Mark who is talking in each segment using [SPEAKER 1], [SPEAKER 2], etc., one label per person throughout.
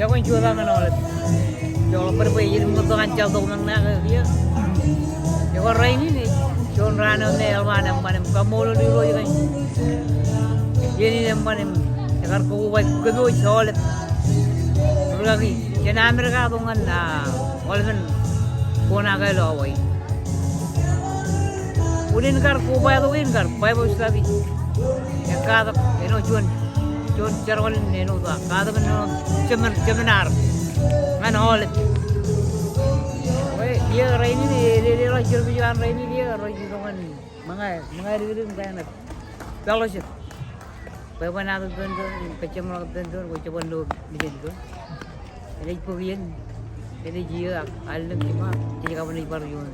[SPEAKER 1] Ya kan jual kan oleh. Jual perbaiki itu mungkin ancam tuh mana dia. Ya kan ini nih. Jual rana nih alman kamu lo dulu aja kan. Jadi yang mana ya kan kau baik kau jual. Terus lagi. Jangan Amerika bungan oleh kan kau nak kalau awai. Unin kar ko bay do win kar bay bo stadi ya kada eno chun charwal neno da kada no cheminar man hol we dia raini dia la jil bijan raini dia roji dongan mangai rin kana fellowship bay bana do bendo kecem la bendo ko coban do bijen ko ele pogien ele jia alam cuma jadi kapan di baru yon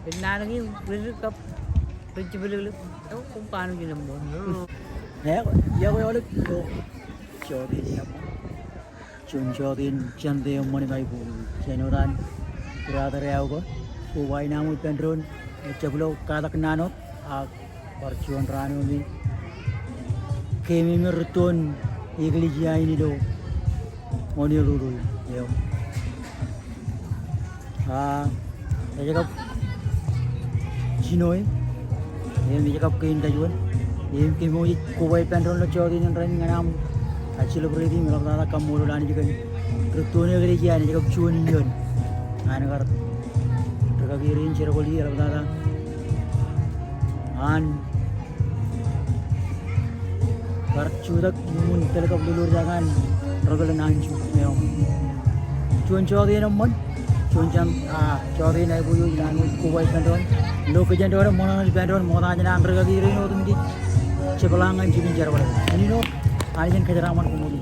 [SPEAKER 1] Benar lagi, beli kap, beli, oh kumpan gini lembut.
[SPEAKER 2] Ya kau oleh tu, jodin apa? Jodin cende mana mai bu, cenoran, berada reau ko, buai namu pendron, cebulo kada kenano, perjuan rano ni, kami merutun, iglesia ini do, moni lulu, ya. Saya cakap Chinoy, ini cakap ke India juga. Ini kemo kuwai pendron lo cawdi yang rani nganam. Acil berarti melak dada kamu lo lani juga. Tertunya gereja ini cakap cuan ini. Ane kar terkagirin cerokoli melak dada. An kar cudak mun telkap dulur jangan tergalan anju. Cuan cawdi namman. Cuncam cawdi naik buyu jalan kuwai pendron. Lo kerjaan orang mana ni pendron mana aja nak angker kiri no tu mesti cepelangan jadi jarang. Ini no aja kerja raman kumuli.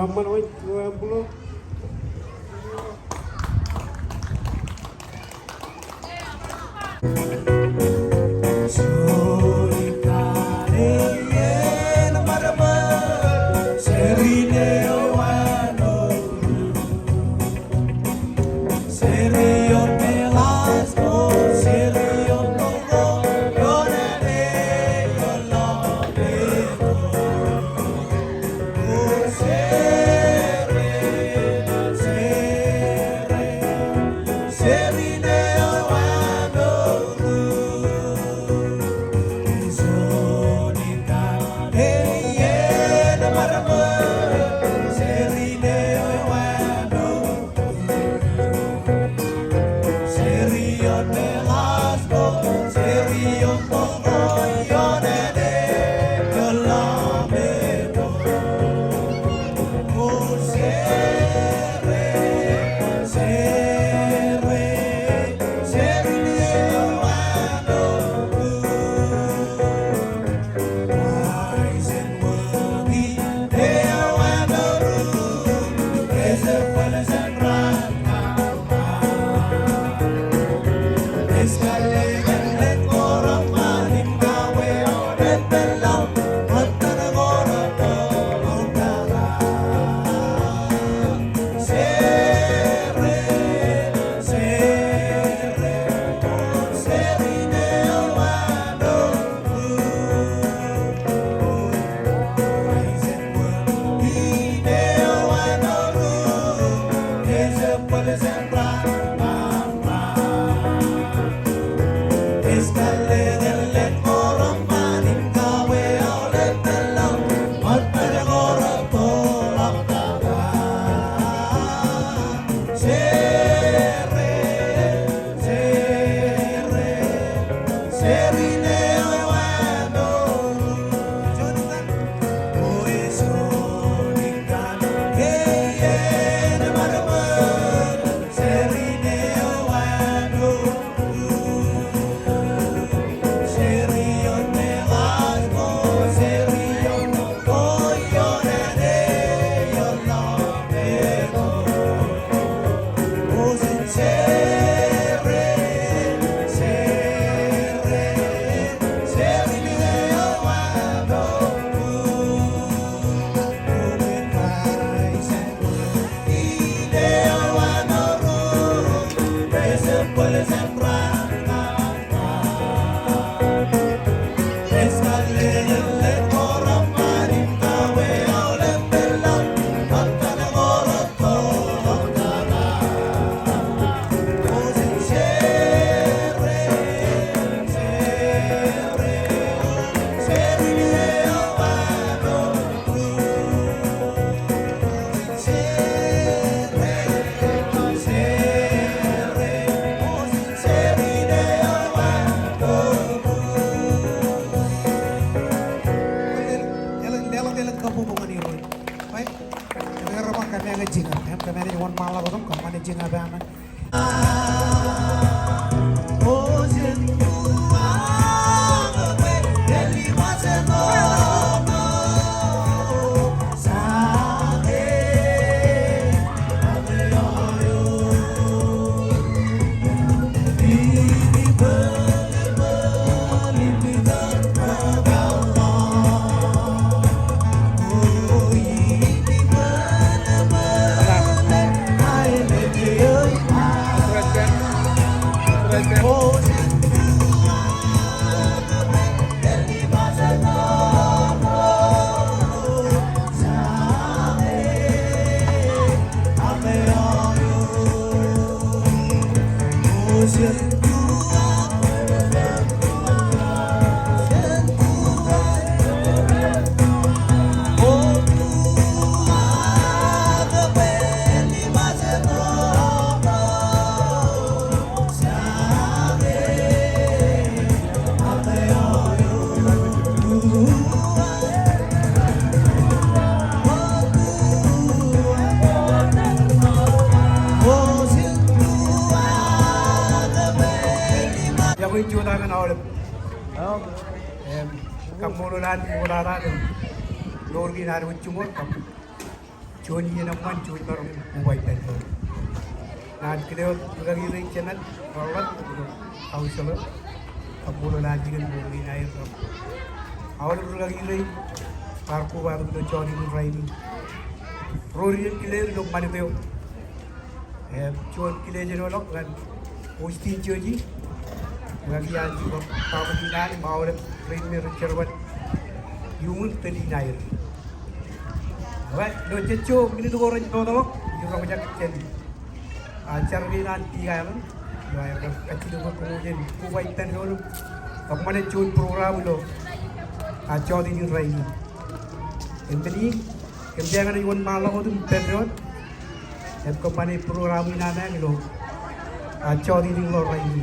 [SPEAKER 3] aman woi 20.
[SPEAKER 4] namin olip. Kamululan, mularan. Lorgi na rin chumot. Joni naman Joni baru buat itu. Nah kita lagi lagi channel rawat tahu selalu kapulo lagi kan boleh air. Awal lagi lagi parku baru tu Joni Raini. Rory kile lok mana tu? Joni kile je lok kan. Posting Joni. Lagi aji tahu tidak ni mau Raini cerbat. Yun tadi nair. Baik, lo cecu ini tu orang itu tahu, juga banyak kecil. Acar ni nanti kan, baik kecil tu kemudian kuwait dan dulu, kemana cuci program lo, acar ini raih. Ini, kemudian ada yang malam tu terus, kemana program ini ada ni lo, acar ini lo raih.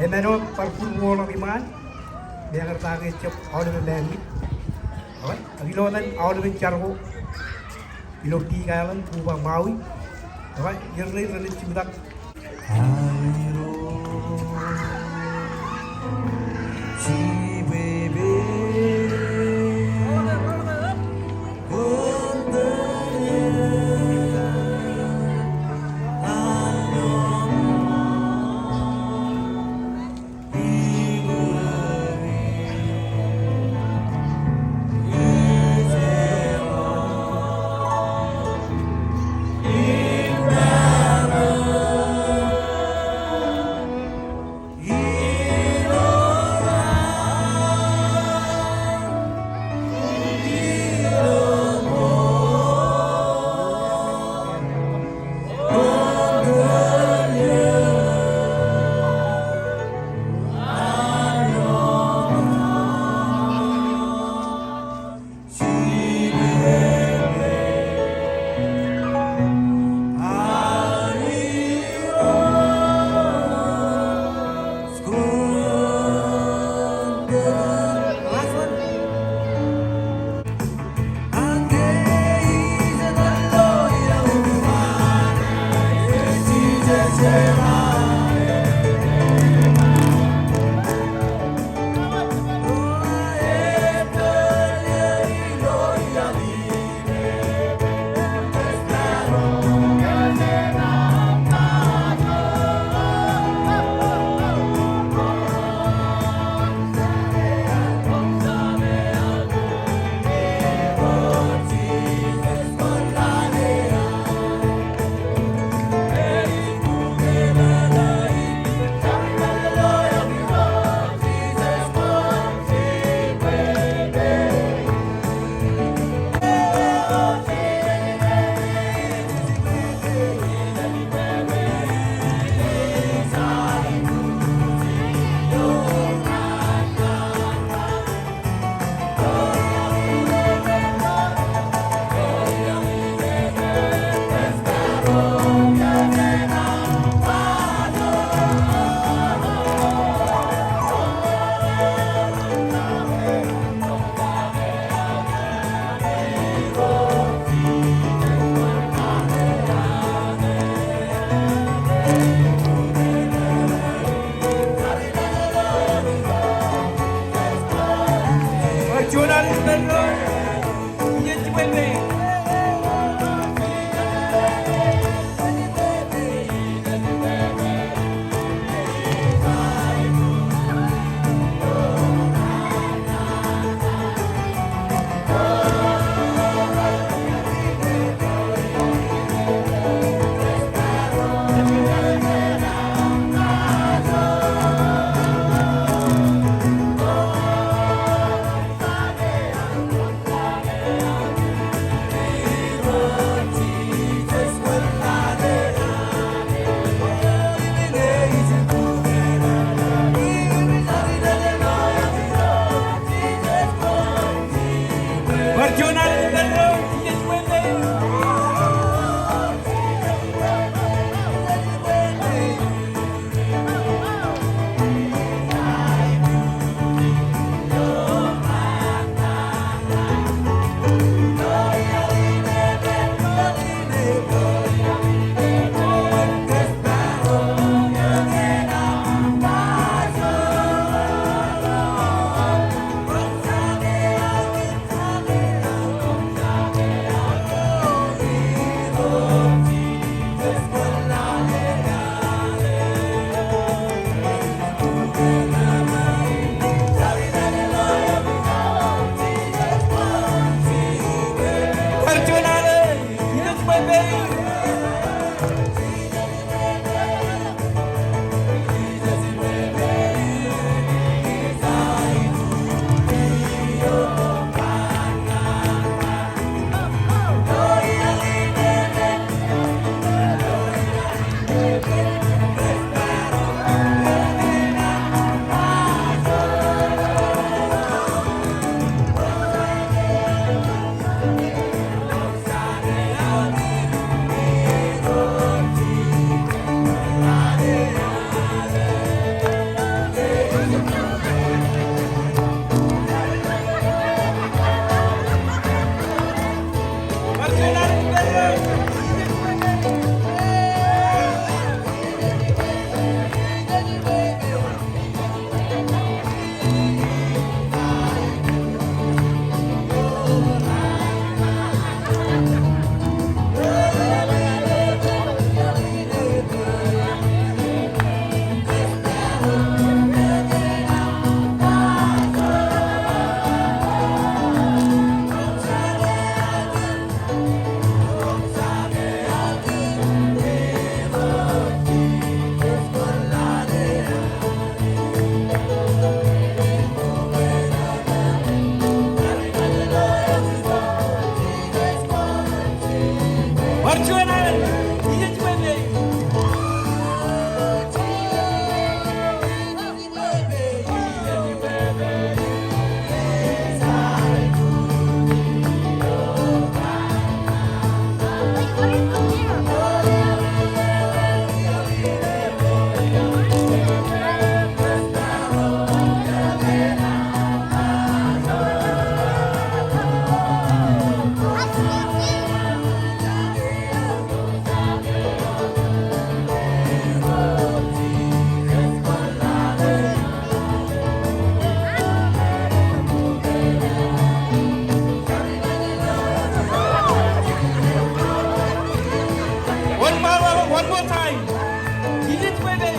[SPEAKER 4] Ini lo parkur wall di mana, dia kata kecap awal lagi, baik, lagi lo dan awal mencargo. Iloti kalan kubang maui, apa? Yang lain ciutak. Ayo, si baby, One more time. Egypt baby.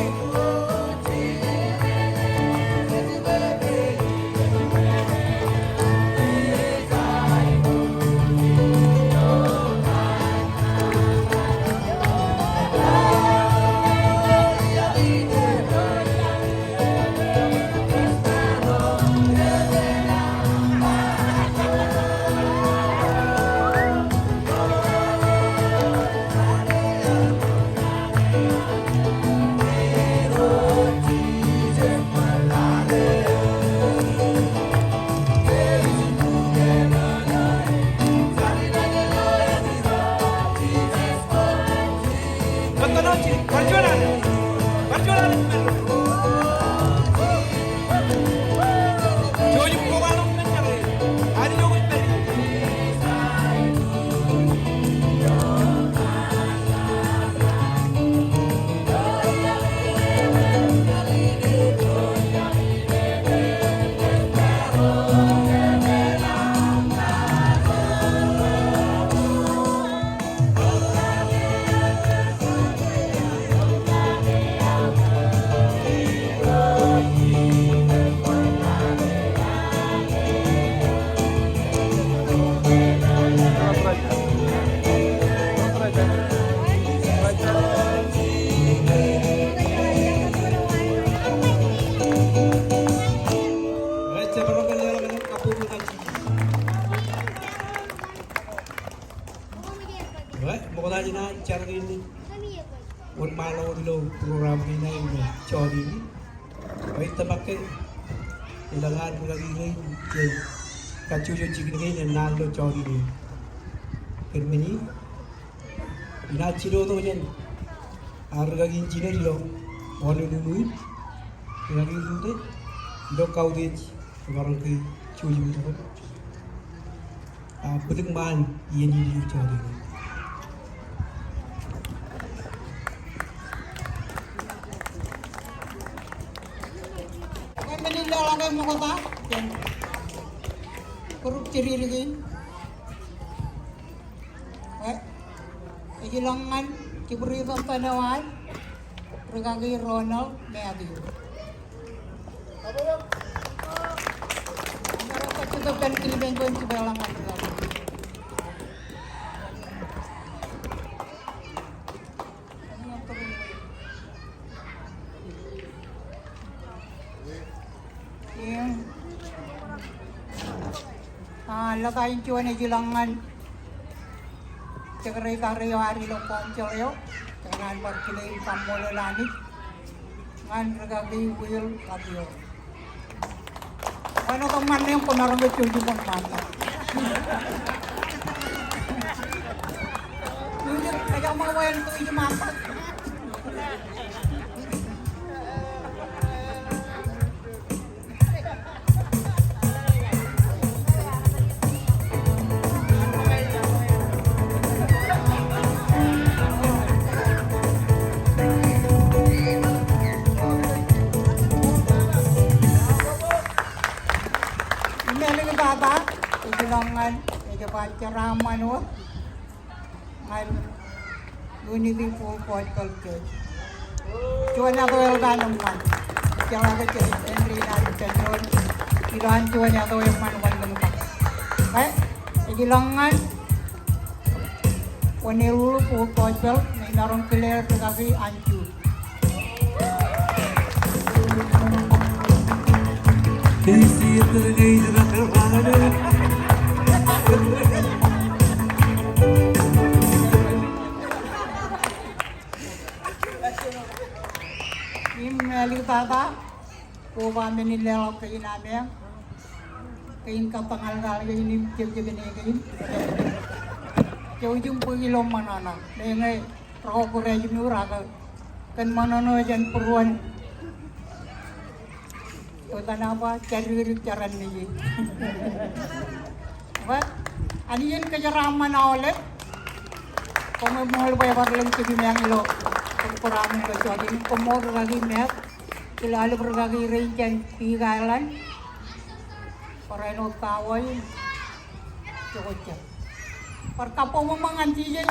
[SPEAKER 4] Un malo lo program ini yang cori ini, baik terpakai ilangan lagi ni, kacu cuci ni yang nalo cori ni, kerana ina ciro tu jen, harga gini ciro lo, orang dulu, lagi tu lo kau deh, orang ke cuci tu, penting man ini dia cori ni.
[SPEAKER 3] Langay mo kota, kuruk ciri lagi. Ilangan kibritan tanawan, regagi Ronald Meadi. Antara kacutap dan kilibenggon kibalangan. latayin cuan jilangan cekere karyo hari lo pomcolyo dengan berkilai pamolo langit ngan regagi wil labio ano kaman yung punarang betul di pon mata Yun, kaya mawayan ko yung mata Baba, ilang medyo pacaraman ho. Ngan unity full portal ke. Cuan ako yung ganong man. Kaya ako siya, Henry na Centron. Ilahan cuan ako yung manual ng pa. Okay? Ilangan Wanelu full portal. May narong clear kasi anju.
[SPEAKER 4] Isi tergay na karbahan.
[SPEAKER 3] Mali baba, kuha nila ako kayo namin. Kayin ka pangal-ngal kayo ni Jib-Jib ni kayo. Jauh yung pagilong manana. Dahil ngay, prokure yung nura ka. Kan manana dyan puruan. Ito na ba, cari-caran niya. But, ano yun kajaraman na ulit? Kung may mahal ba yung lang sabi mo yung ilo. Pagpuramin ko siya. Hindi ko mo kagagi met. Kilala ko kagagi rin dyan pigalan. Para ino kaway. Cukot siya. Para po mo mga antiyan.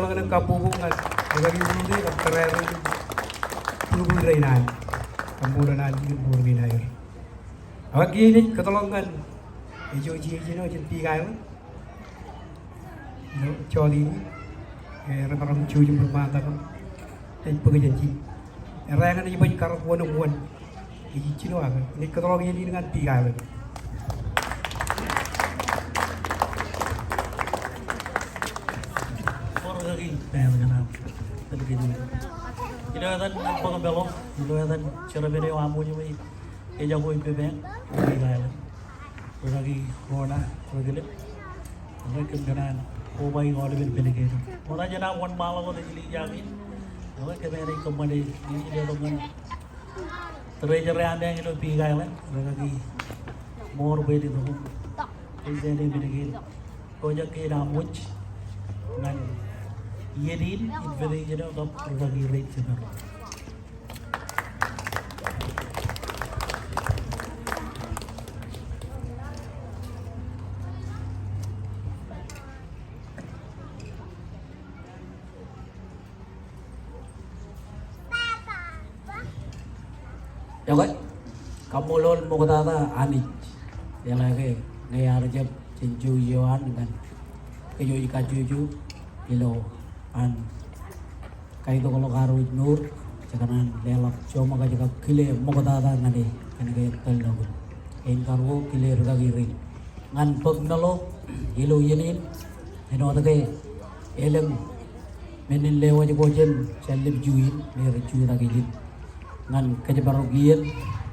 [SPEAKER 4] naman ng kapubungan. Nagaging din, ang karero yung pulubulay na. Ang mula na yung burgi na yun. Awag ginit, katulungan. Ijo-ijo no, yung tigay mo. Choli ni. Ramarang chuyo yung mata ko. Ay pagkajanji. Raya nga na yung karapuan ng buwan. Ijo no ako. Hindi katulungan yun din nga tigay mo.
[SPEAKER 2] Ilawatan ang mga belok, ilawatan cerabere yung amo niyo may eja ko ibebeng, ilawatan. Lagi corona, lagi. Ano kemana? Ubay ng olibin pinigil. Mula dyan ang one malo ko na iliyamin. Ano kemana yung kumali ilawatan. Treasure yan yung ilupigay lang. Lagi more way dito ko. Ija yung pinigil. Kaya kinamut ngan yerin ibigay niya ng lagi rate siya naroon. Yakat, kamulol mo kata anit. Yang lagi ngayar jab cinju yuan kan, kayu ikat juju ilo an kayu to kalau karu nur cakaran lelak cuma kaja kile mo kata ngade kan kayu tel nagun. Kain karu kile ruga giri ngan pag nalo ilo yenin eno tage elem menin lewa je kojen selib juin mer ju lagi jin ngan kaja barugian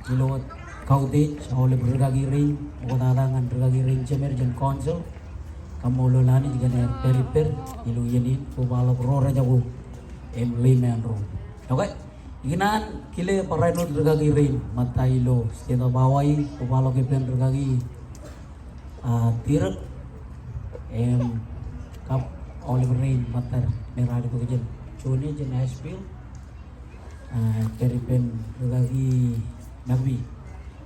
[SPEAKER 2] ilo kaudi oleh ruga giri mo kata ngan ruga giri jemer jen konsel kamu lolani juga ner periper ilu yenin pubalo rora jago limen ro oke inan kile pareno dragagi rin mata ilo steno bawai pubalo kepen dragagi tirak kap oliver rain matar merah itu kejen cune jen Nashville peripen dragagi nabi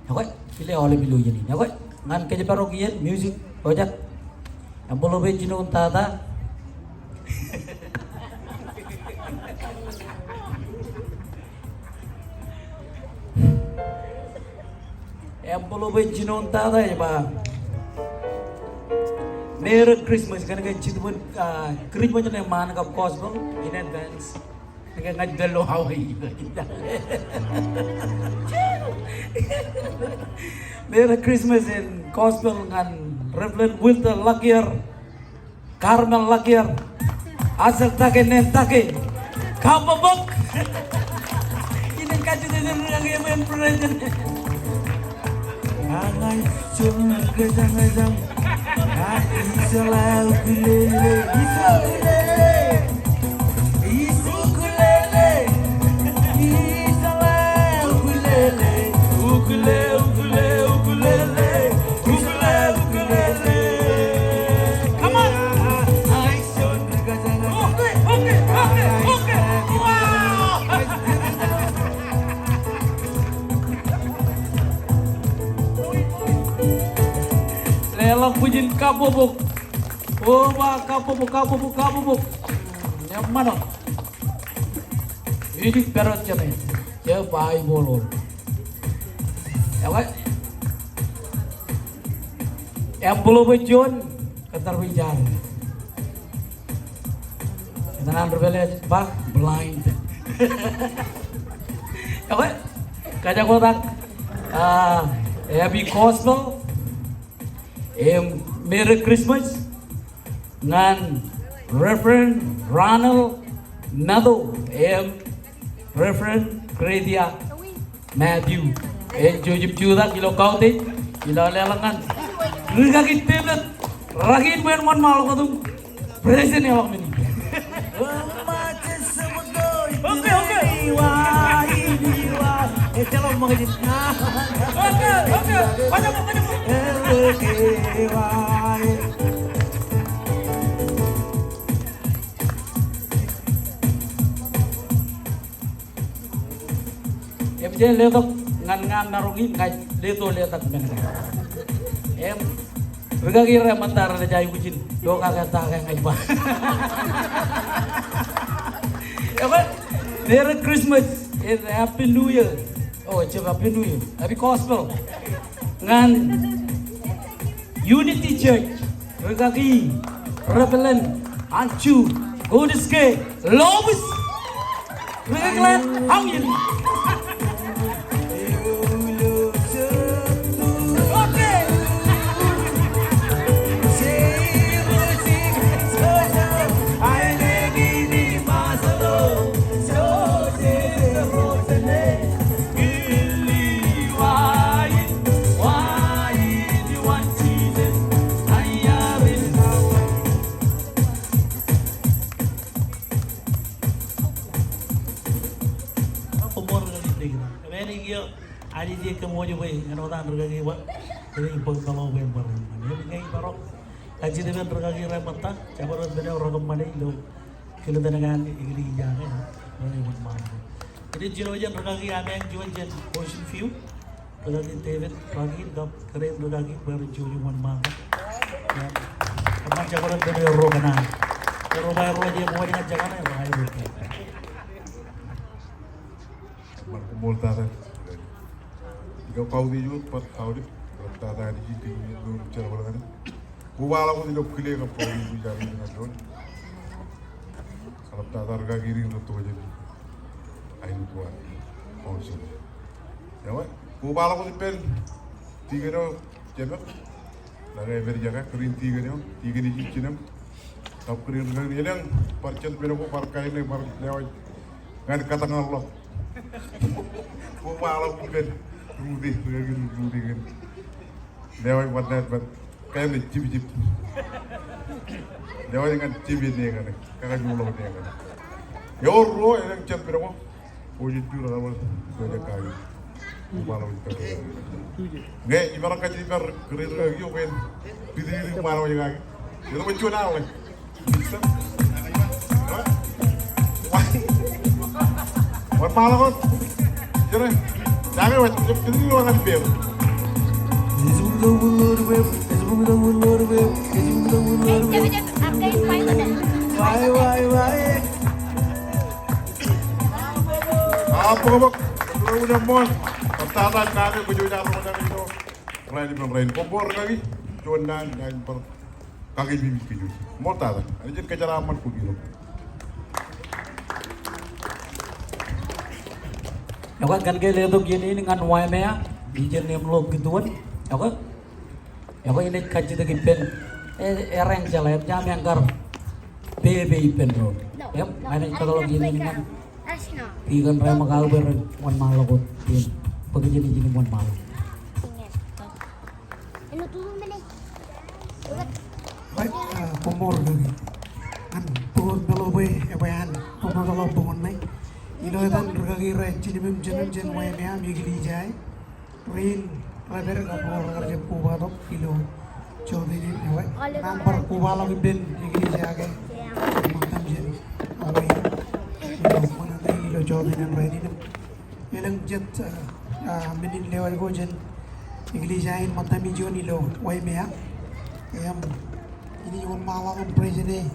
[SPEAKER 2] oke kile oleh bilu yenin oke ngan keje parokian music ojak yang belum benjino tata, yang belum benjino tata ya pak. Merry Christmas kan kan citu pun Christmas yang mana kap gospel in advance, kan ngajalo Hawaii. Merry Christmas in gospel kan. Reverend Wilter Lakier, Carmel Lakier, asal take nentake, kapabok. Ini kacu dari yang main present. Angai cuma gedang-gedang, hati selalu kulele, isu kulele, selalu kulele, ukulele. Lelang pujin kabubuk. Oh, kabubuk. Yang mana? Ini perut cemen. Ya pai bolol. Ya kan? Yang belum bejon ketar wijar. Kenalan berbelanya pak blind. Ya kan? Kajak kotak. Happy Gospel. Merry Christmas ngan Reverend Ronald Nado Reverend Credia Matthew jujib judak ilo kaute ilo lelangan rigagin tebet ragin main mon malu katung present ya waktu ini oke Ecalo mga oke banyak Jadi letok ngan narugi ngai leto letak men.
[SPEAKER 5] Regagi mantara na jay kujin. Do kagata kay ngaiba. Apa? Merry Christmas and Happy New Year. Oh, Happy New Year. Happy Gospel. Ngan Unity Church. Regagi Rebelen Ancu Godeske Lobis. Regaglan Hangin. Adi dia kemudian boleh, kalau tak tergagi buat, jadi impor kalau impor. Jadi ni baru, kaji dengan tergagi remata, cabaran benda orang kemana itu, kalau dengan igri jangan, orang impor mana. Jadi jiro jen tergagi ada yang jual jen ocean view, tergagi David pagi, gap keren tergagi baru jual mana. Kapan cabaran benda orang kena, orang bayar orang dia mau dengan jangan yang bayar betul.
[SPEAKER 6] Berkumpul tahan. Ikaw kau di jut pat kau di tata di jitu lu cara orang ni. Kuala ko di lok kile ka kau di jari dengan don. Kalau tata harga kiri lu tu jadi. Ain kuat. Kau sih. Ya wah. Kuala ko di pen tiga no jadi. Lagai berjaga kerin tiga di jinam. Kau kerin dengan ini yang parcel peno ko parkai ni par lewat. Kan kata Allah. Kuala ko pen. Rudi kan. Dewa buat net buat kayak ni cip. Dewa dengan cip ni kan, kakak jual ni kan. Yoro yang cip berapa? Pojit jual apa? Sudah kaya. Malam itu. Ne, ibarat kaji ber keren lagi open. Pilih malam yang lagi. Itu macam mana lagi? Buat malam kan? Jadi. Jangan macam ini orang bel. Apa kok? Udah mau. Pertama kali berjuang dengan itu. Lain kompor lagi. Jonan dan per kaki bibi keju. Mau tahu? Ini jadi kejar aman kubiru.
[SPEAKER 5] Aku kan gaya itu gini dengan waimea, bijen yang belum gituan. Aku ini kaji lagi pen, ereng jalan jam yang kar, baby pen bro. Ya, mana kalau gini dengan, ikan rema kau wan malu kot, pergi jadi wan malu.
[SPEAKER 7] Baik, pemor lagi. An, pemor kalau boleh, apa yang pemor kalau pemor naik. Ilo tan regagi rai jinimim jen wayamya migli jai rain raber ka por kerja kuba dok ilo chodi ni awai nambar kuba lagi ben migli jage matam jen awai ilo mana ni ilo chodi ni rai ni elang jet menin lewal go jen migli jai matam jon ilo wayamya yam ini yon malam presiden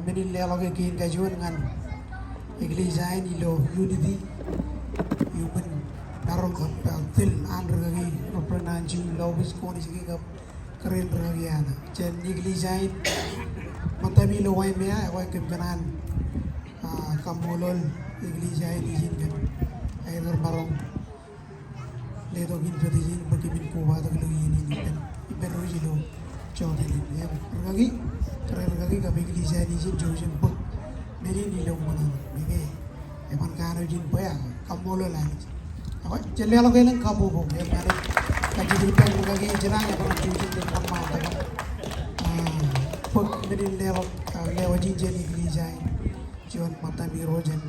[SPEAKER 7] menin lewal ke kin kajuan ngan Iglesia ilo unity human narong til andro lagi representasi lobis konis kigap keren lagi ana jen iglesia mantami lo wai mea wai kempenan kamolol iglesia ini jin kan air barong ledo gin fetijin bagi bin kuwa tak lagi ini kan iberu jilo chodi ya lagi keren lagi ka iglesia ini jin jojen buk Meri ni long mana, mege, eman kano jin paya, kamu lo lagi. Apa? Jadi kalau kalian kamu pun, yang ada kaji dipen lagi jerang yang pernah jin jin sama tak? Puk meri lewat jin jin ini jai, John mata biru jen,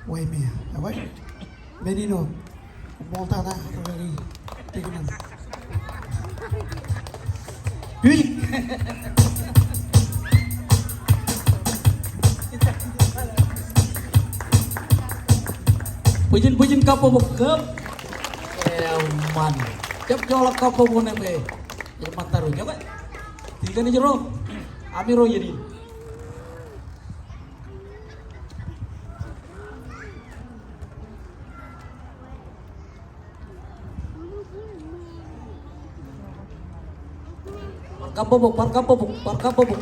[SPEAKER 7] wai mea. Apa? Meri no, mau tak lagi, tegunan. Music.
[SPEAKER 5] Pujian kapo bokep, man. Jap jolak kapo mo na be. Jadi mata ro coba. Tiga nih jero. Amiro jadi. Parka bobok.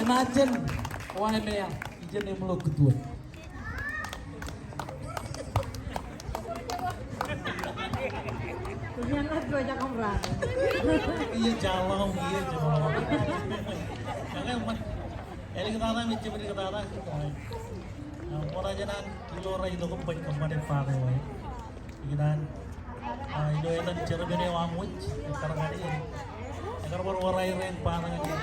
[SPEAKER 5] Imagine, why may I? Ijan yang meluk kedua. Iya jalan, iya jalan. Jangan man, eling kata nak macam ni kata nak. Orang jangan kilo orang itu kembali kembali pakai wae. Jangan, itu yang cara bene wamuj, sekarang ini. Sekarang baru orang yang pakai ini.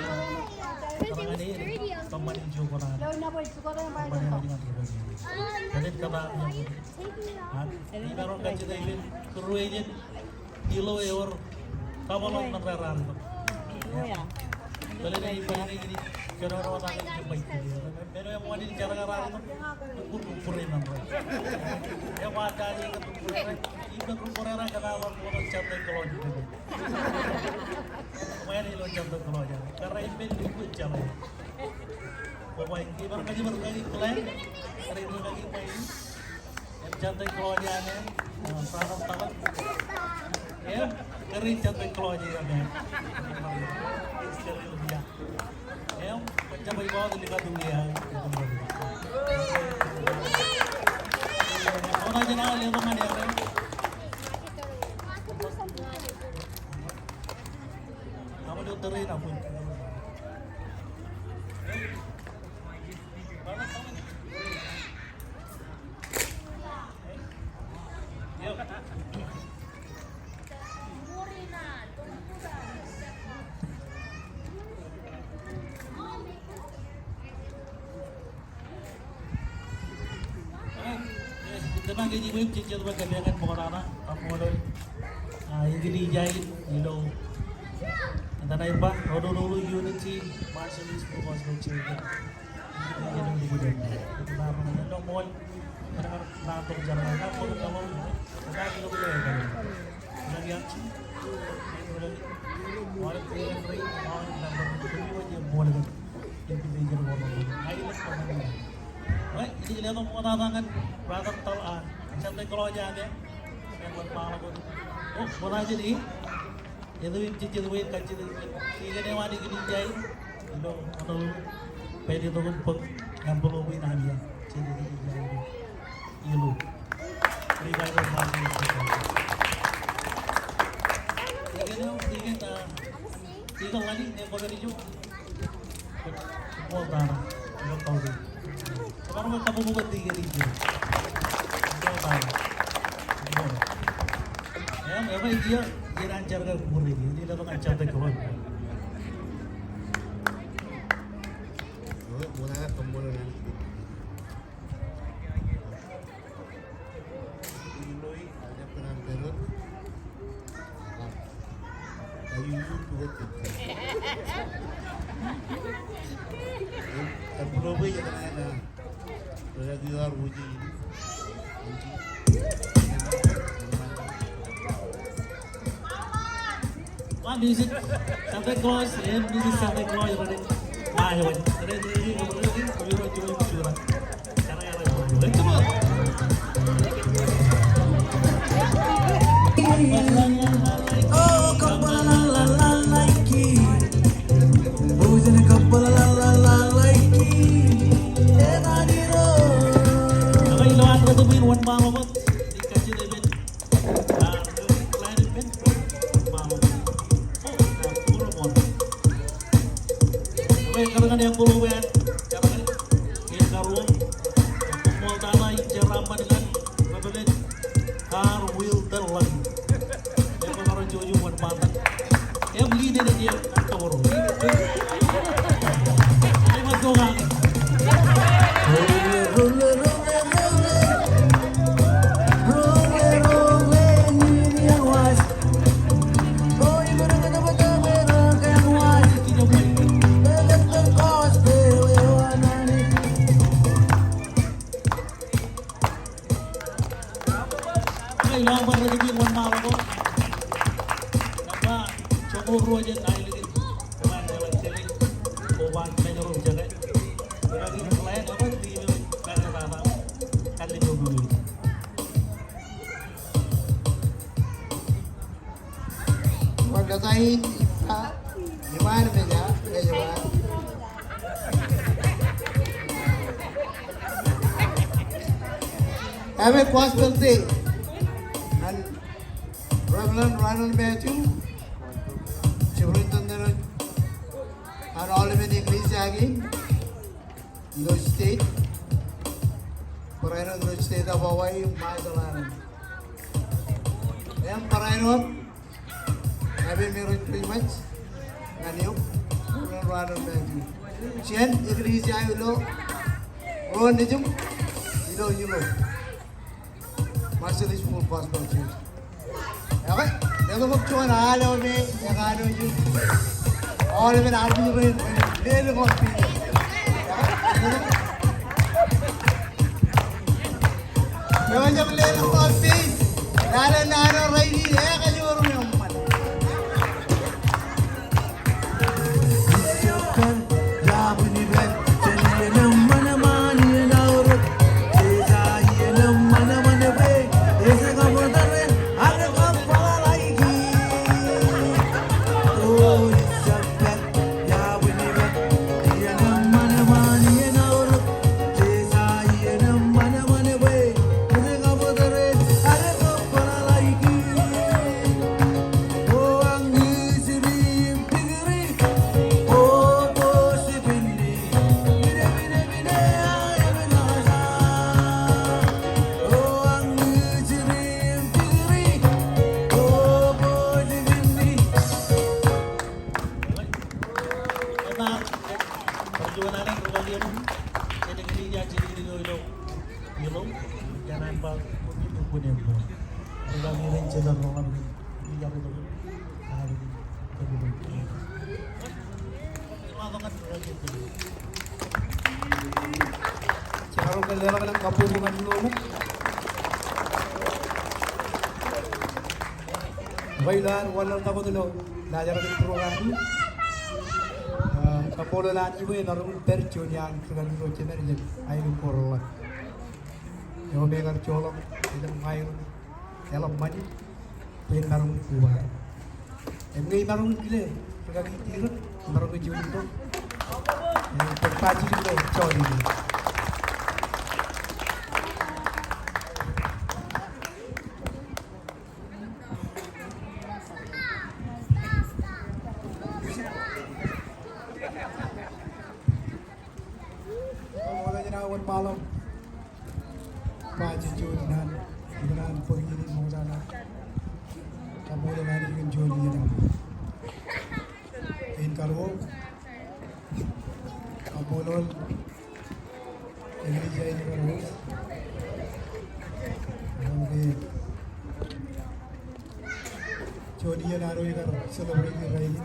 [SPEAKER 5] Sekarang ini kembali juga orang. Kembali lagi nanti. Jadi kata ini orang kacau ini keruinya kilo eur kamalong nararan. Kalau ini ini kalau orang yang baik dia, pero yang mau di cara ngarang itu kumpulin nanti. Yang ada aja yang kumpulin, itu kumpulin orang karena orang capai kalau gitu. Main ini lo capai kalau aja, karena ini ikut jalan. Pemain kita berkali klaim, hari berkali main, yang capai kalau aja nih, saraf tangan, ya kering capai kalau aja nih. Yang mencapai bawah dekat dunia. Orang jenah lihat teman ya kan. Kamu diuterin apa? Tenang gaji web cincin bagai dengan pengarana apa doi, ini dijahit, you entah naik bah, dulu unity, martialist, pokoknya cincin, ini yang dibuat, itu nama namanya nomor, kadang-kadang nampil jalan apa, kalau kita itu boleh kan, lagi aja, orang yang beri, orang number itu aja boleh kan, yang dijaga orang, highlight orang. Baik, ini lihat mau tantangan berapa tahun sampai kalau aja ada yang berpala pun. Oh, mau aja nih. Itu cicil wait kacil tiga dewa di gini jai. Itu atau pedi tu pun yang perlu win aja. Cicil di jai itu. Ilu. Tiga itu masih. Tiga lagi yang kau dari juga. Mau tanah, mau tahu deh. Sekarang kamu buat 3.000. Ya, memang dia lancar ke kubur ini. Dia datang lancar ke kubur.
[SPEAKER 8] Mula kumpul dengan Illinois ada penampilan kayu juga belum ya karena lagi luar uji
[SPEAKER 5] Wah, music Santa Claus, ya, music Santa Claus tadi. Wah, ya, tadi ini kemudian coba curang. Karena yang lain coba. Oh, kapalalalalaki. Bujan kapalalalalaki. Enadiro. Kalau ini lawan ketumin wan malomot dikasih debit. Kadang-kadang yang perlu wet, kadang-kadang yang karuang, pemul tanah yang cerama dengan berbeda car wheel terlang, yang mengarah jauh-jauh buat pantat, yang beli dia atau orang, ini mas doang. Yang baru dibikin wan malam kok, nampak coba aja naik lagi, main jalan kiri, obat menyerup jalan, lagi lain apa di mana mana, kali dulu.
[SPEAKER 8] Magkatain di mana meja, meja.
[SPEAKER 7] Have a Pastor Day. And Reverend Ronald Matthew, Superintendent, and all of the English again, the state, Parano, the state of Hawaii, Mazalan. Then Parano, having me pretty much, and you, Reverend Ronald Matthew. Chen, English, I know, Ron, did you know. Marcel is full passport. Okay, देखो बच्चों को नाल हो में लगाने जो और में नाल भी जो ले लो कॉपी मैं जब ले लो कॉपी नारे रही है कजूर में उम्मत Bailan walau tahu dulu, belajar dari program ini. Kapolda dan ibu yang naruh terjun yang sudah diroce dari jadi air korla. Yang mereka colok, dalam air, dalam mandi, pengen naruh kuat. Yang naruh gile, sudah ditir, naruh jujur itu. Yang terpaji itu coli ini. Malam Paji Jodinan dengan pengini Maulana Kamu dengan ingin Jodinan In Karwo Kamolol Indonesia ini Karwo Jodinan Aro Ikan Celebrate Rai Ini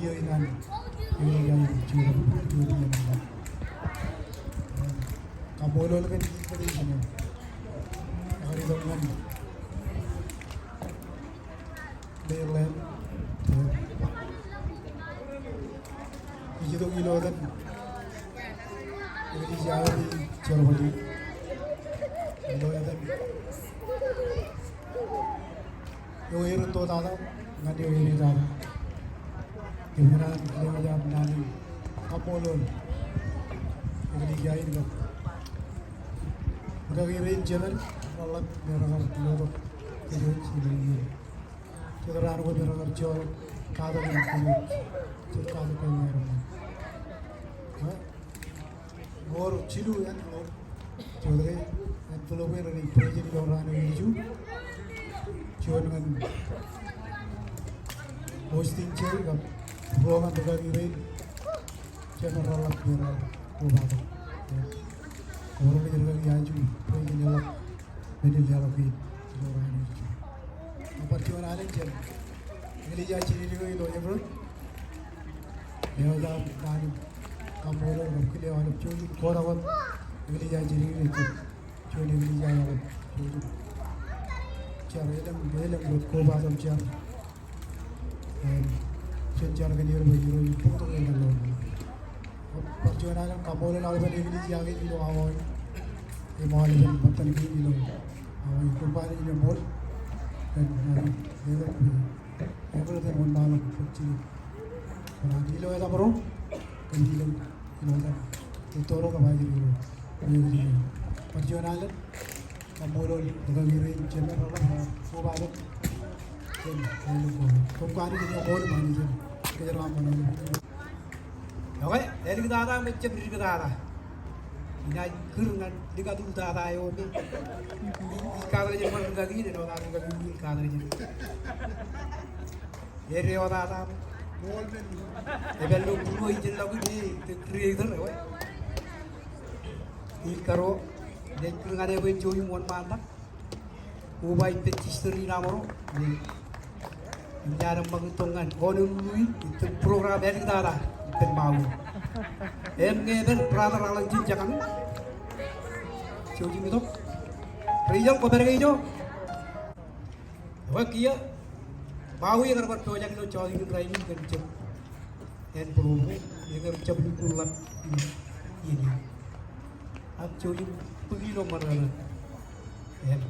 [SPEAKER 7] Jodinan Jodinan Kamolol kan di sini. Hari dengan Maryland. Itu kilo kan. Ini jauh di Germany. Kilo kan. Yo itu total nggak dia ini sana. Kemudian dia jam nani Kamolol. Ini jauh kan. Gagawin jalan, walat merah lorok kejut sini. Kita ko merah jauh, kada ng kejut, kada ko merah. Or cilu yan, jadi yang tulo merah ni presiden orang ini ju, cuman dengan hosting cewek kan, ruangan gagawin, jangan walat merah kubah. Orang yang lagi aju, orang yang lagi medil jalan fit, orang ini juga. Apa cuman ada je, ini jadi ciri juga itu ya bro. Dia jam nani, kamu orang mungkin dia orang cuci, korang ini jadi ciri itu, cuci ini jadi orang cuci. Cara dia buat kau bahasa cara, cara kan dia berbagi puntung yang lalu. Perjuangan kamu orang lalu ini jadi itu awal. Mahal dan matan ini awal kumpul ini mall dan lebar lebar itu mall malam kecil. Kalau di luar ada baru, kan di luar ada itu orang kemana di luar. Perjuangan Pamulon nagagirin general Kubalit Jen kung kani din ako naman din kaya raman
[SPEAKER 4] Okay, dari kita ada macam dari kita ada. Ini kerungan dekat dulu tak ada yo ni. Ikan aja mana lagi ni, orang lagi ikan aja. Dari orang ada. Ebelu dulu izin lagi ni creator ni. Ikaro, dari kerungan dia boleh join muan mana. Ubah petisteri namoro. Jangan menguntungkan. Konon lui itu program dari kita ada. Mau ngeden rata ralang jinjakan coji itu rijal ko berge ijo wa kiya mau yang rapat to jak no coji ni training kan cem en promo yang cabli kulat ini ab coji pugilo marana en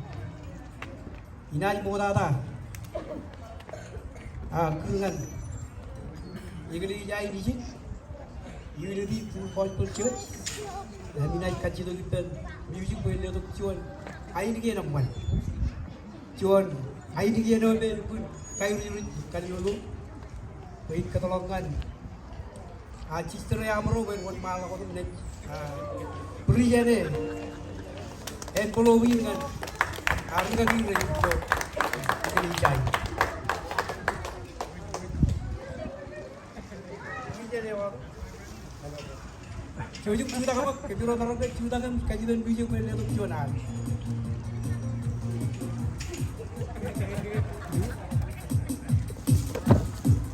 [SPEAKER 4] inai modada kungan igli jai di Unity Full Gospel Church. Dan naik kaji tu kita music boleh tu cuan. Air dia nampak. Cuan air dia nampak pun kayu kali dulu. Baik ketolongan. Cistera yang amro buat malah kau tu nak beri je. Employee dengan harga gini tu. Ini jai. Cujuk kita kan, kejuran orang kita kan kajian video boleh lihat opsional.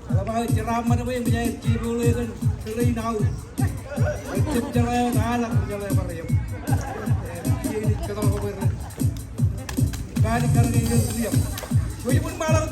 [SPEAKER 4] Kalau mau ceramah apa yang punya boleh kan sering tahu. Macam ceramah ngalah ceramah variam. Ini kita kau ber. Kali ini dia. Cujuk pun malah.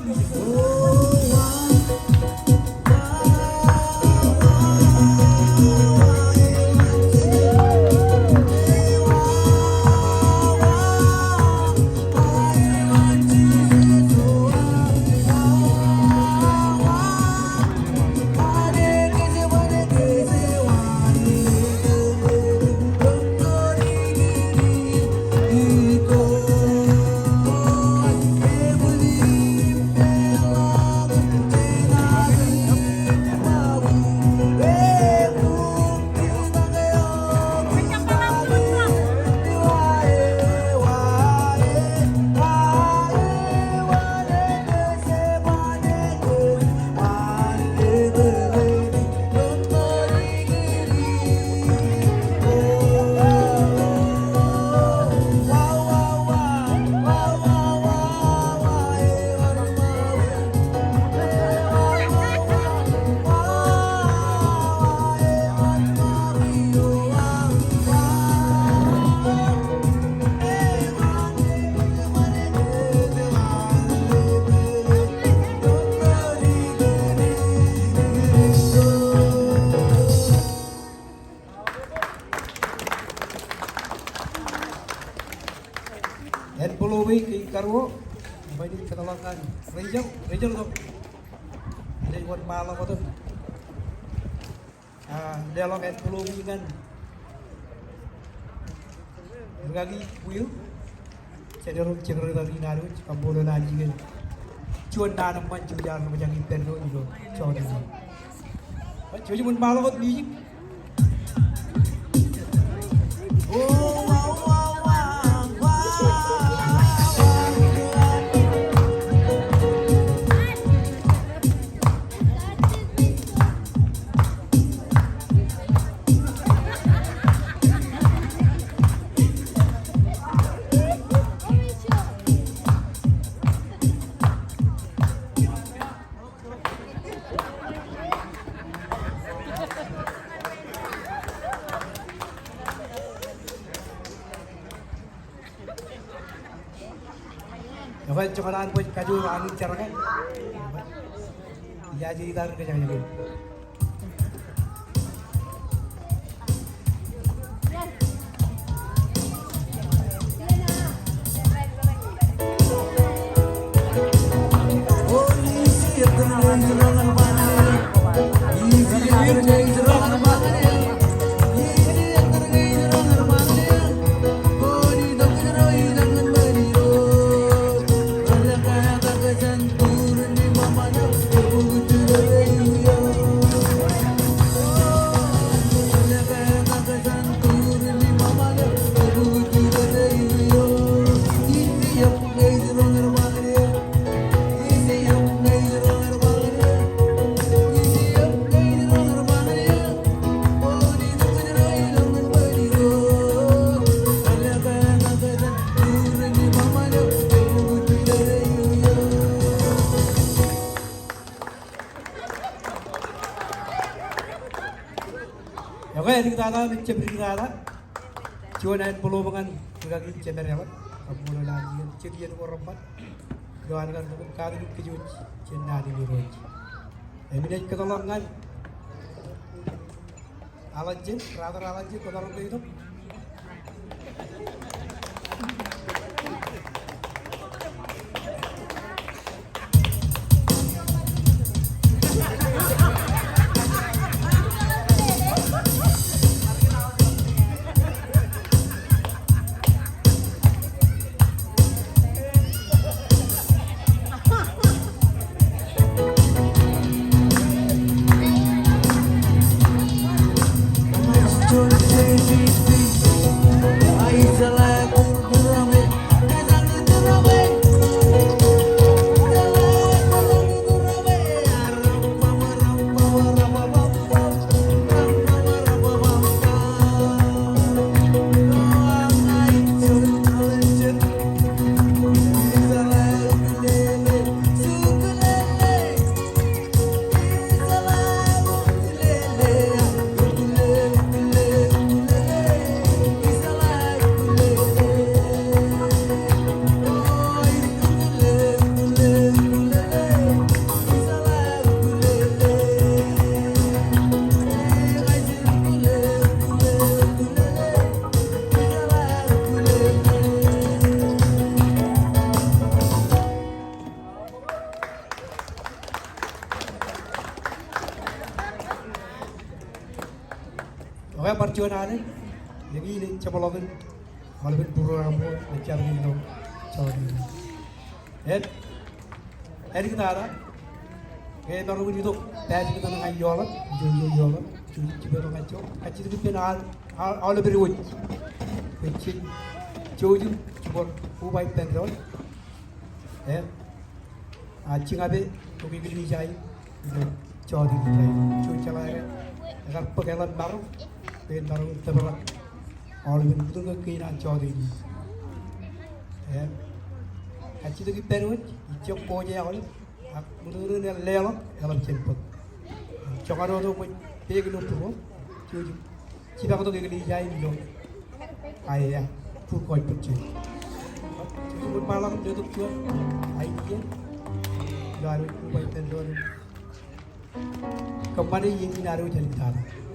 [SPEAKER 4] Karo, bayi ketolongan. Rijal tu. Jadi buat malam tu. Dialog ekonomi kan. Lagi puyu. Jadi orang cerita dari naru, kampung lagi kan. Cuan dah nampak cuan macam itu tu, cuan ini. Cuci buat malam tu ni. Oh. Dapat cakaran pun kaju angin carakan. Ya jadi tar ke jangan jadi. Brigada Mecha Brigada Cuanan Polobangan Gagi Cemerewat Kamu lagi Ceria orang empat Doan kan kali kejut Cina di Miroj Emine ketolongan Alajin Radar Alajin Ketolong itu Perjuangan jadi ini coba login malah program mencari itu coba hari kita ada baru itu tadi kita dengan jualan coba dengan kacau itu penal all beri wujud kecil coba ubah pendol acing abe kopi beli jai coba di jai coba cakap agar pegawai baru pen baru terberak oleh itu ke kira codi kacau itu kita perut icok poja oleh menurut dia lelok dalam cepet cokaro tu pun pergi dulu cuci cipta tu kegeli jai ni dong ayah pun kau pergi cuci pun malam dia tu cuci ayah garu baik tendon kembali ini naru jadi tanah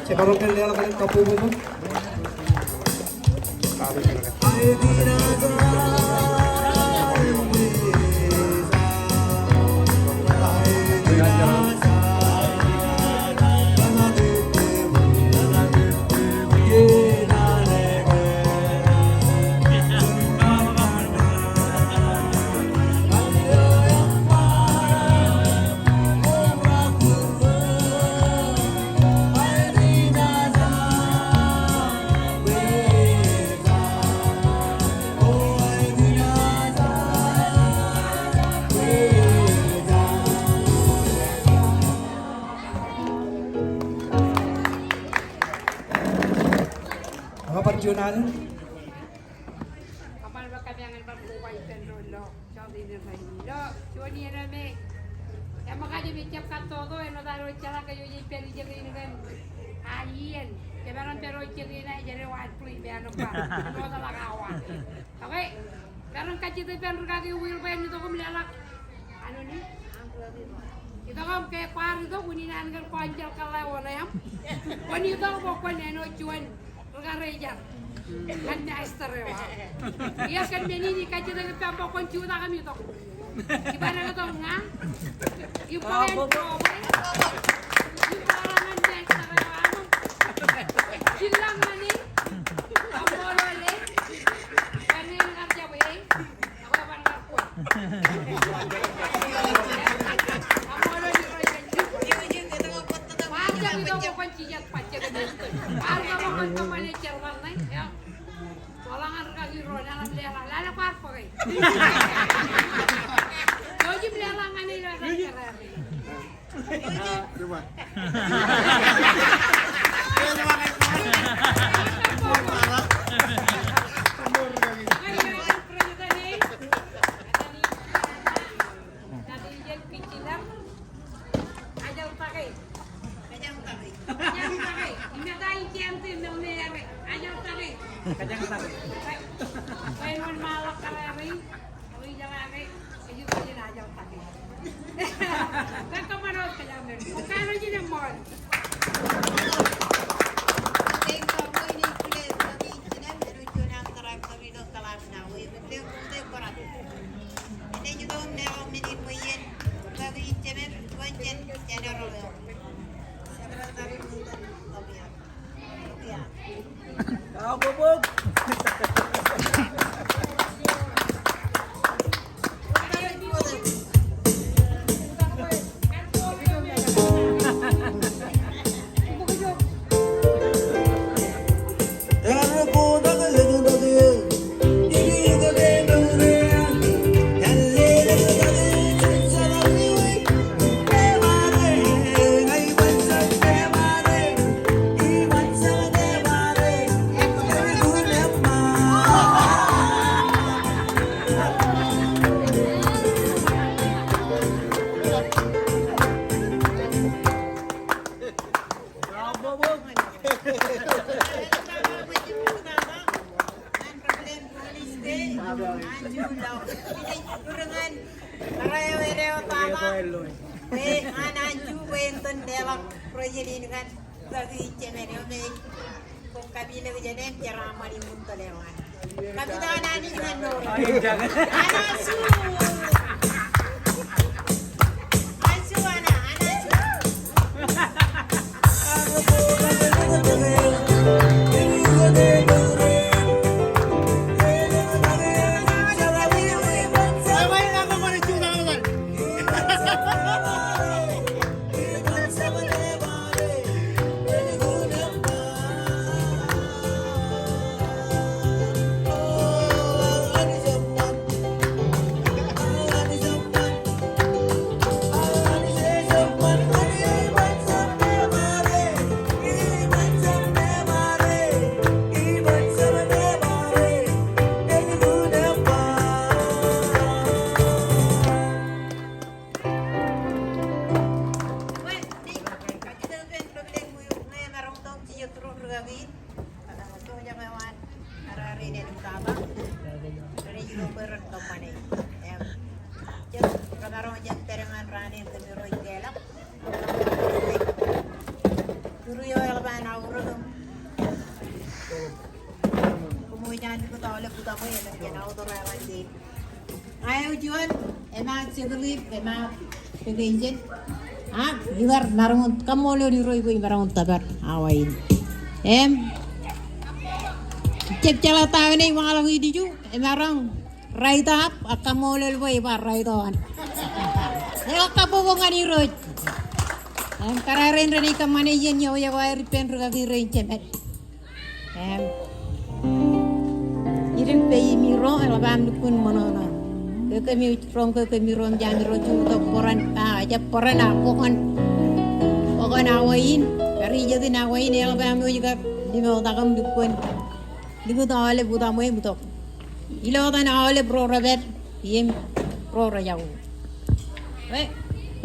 [SPEAKER 7] Sekarang kalian akan kapu itu. Apa perjuangan?
[SPEAKER 9] Kapan ba kami ang magbuhay sa lolo? Sabi na ba nilo? Suwani na me. Yang makanya bicap kan todo, no daro cara kayo yung peli jadi kan. Ayen, kebaran pero jadi na jadi white play be ano pa. Ano ta lakawan. Okay. Karang kacito pen kaki wheel pen itu ko milalak. Ano ni? Ito kam kay par itu kuninan kan panjal kalawan na yam. Kuni ito ko ko neno cuan. Rejar. Hanya istimewa. Iya kan menini kacito pen pokon ciuta kami itu. Gimana ka to nga? Ipo yan ko. Iparangan niya sa kayo. Silang mani. Pamolole. Kanin nga siya ba eh? Ako naman nga po. Pamolole ko yan. Pagka ito ko kunsiyat patya ka dito. Pagka mo kung pamanager lang na eh. Wala nga kagi ron. Lala ko arpo kayo. Yoji belalangan nila sa karami.
[SPEAKER 8] Coba.
[SPEAKER 1] Kajang tarik.
[SPEAKER 9] Kailan malak karami? Uy jalari. Ayun ko din ajaw tabi. Kakamarot ka lang meron. Kung kano din ang mall.
[SPEAKER 2] Kau bubuk.
[SPEAKER 3] tamu yang nak auto rawan di. Ayo jual, emak cedulip, emak pengenjen. Ibar narangun kamu lo di roi gue narangun tabar awain. Cek cala tahu ni malam ini ju, emarang raita kamu lo gue ibar raitaan. Yang kabungan ni roi. Kararin rani kamane yen yo ya wa ripen ruga gi rein cemet. Irim pe mi ro ala bam dukun monono. Ke mi rong ke mi ron jam ro ju to poran ja poran pokon awain kari jadi nawain ala bam yo juga di mo dagam dukun. Di mo ta ale buta mo butok. Ilo ta na ale pro rabet yem pro ra yaw.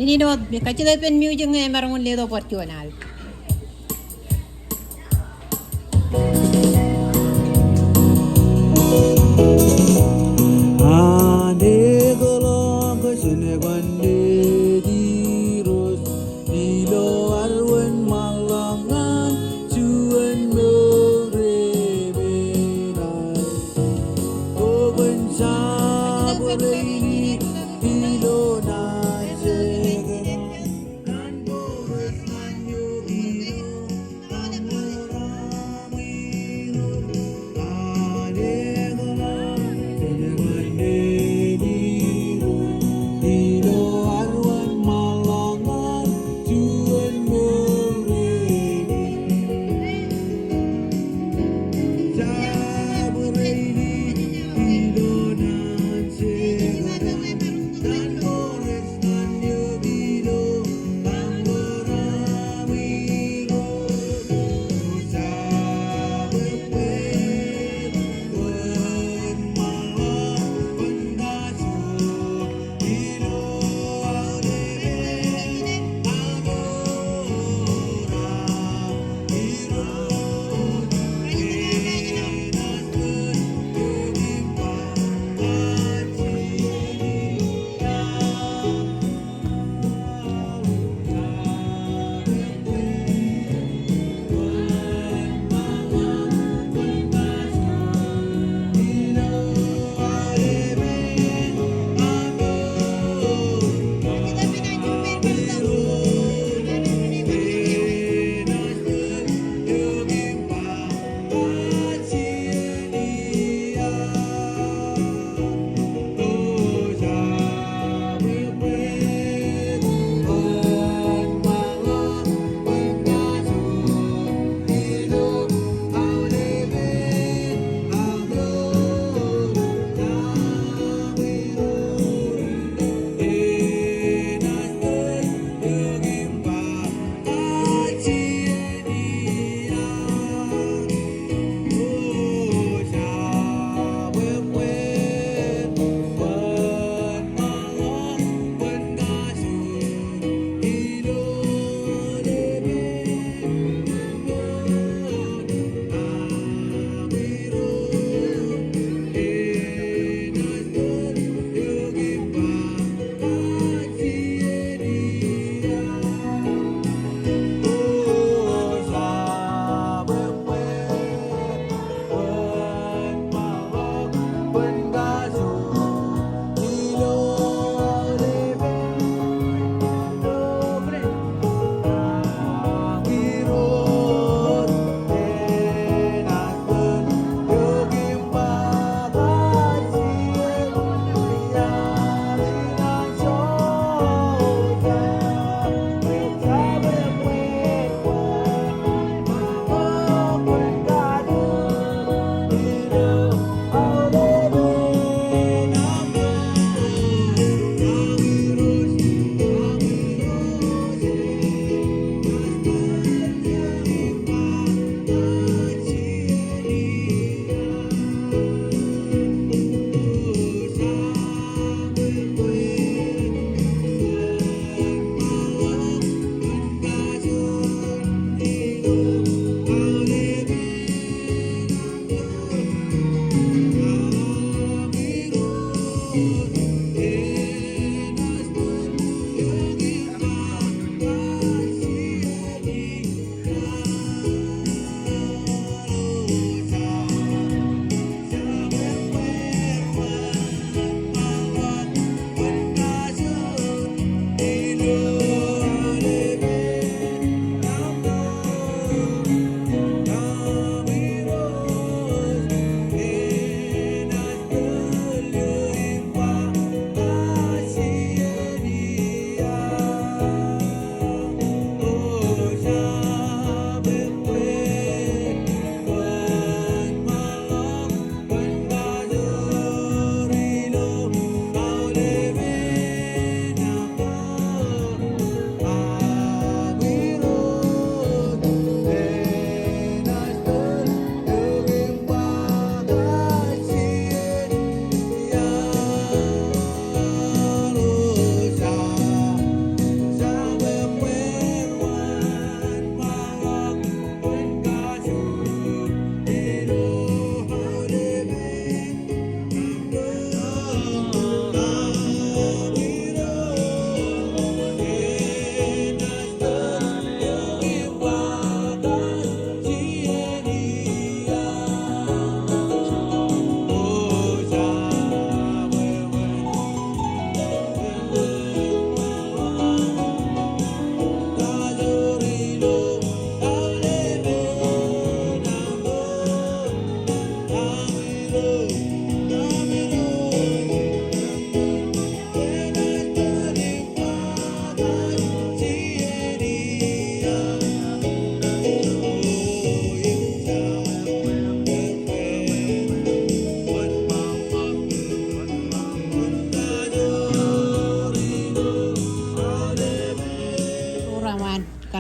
[SPEAKER 3] Ini dot, kacau dah pen music ni marungun ledo portuanal.
[SPEAKER 2] Ane golong kesene gwande dirus dilo arwen malangan cuan berebenan ko bensa boleh dilo na Dilo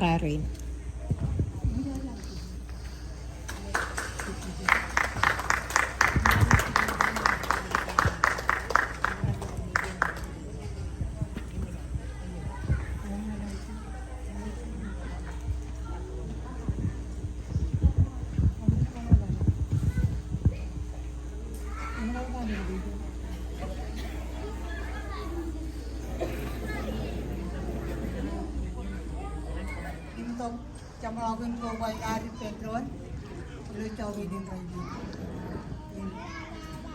[SPEAKER 3] Kararin. Untuk melakukan kebaikan Pedron, lu coba din lagi.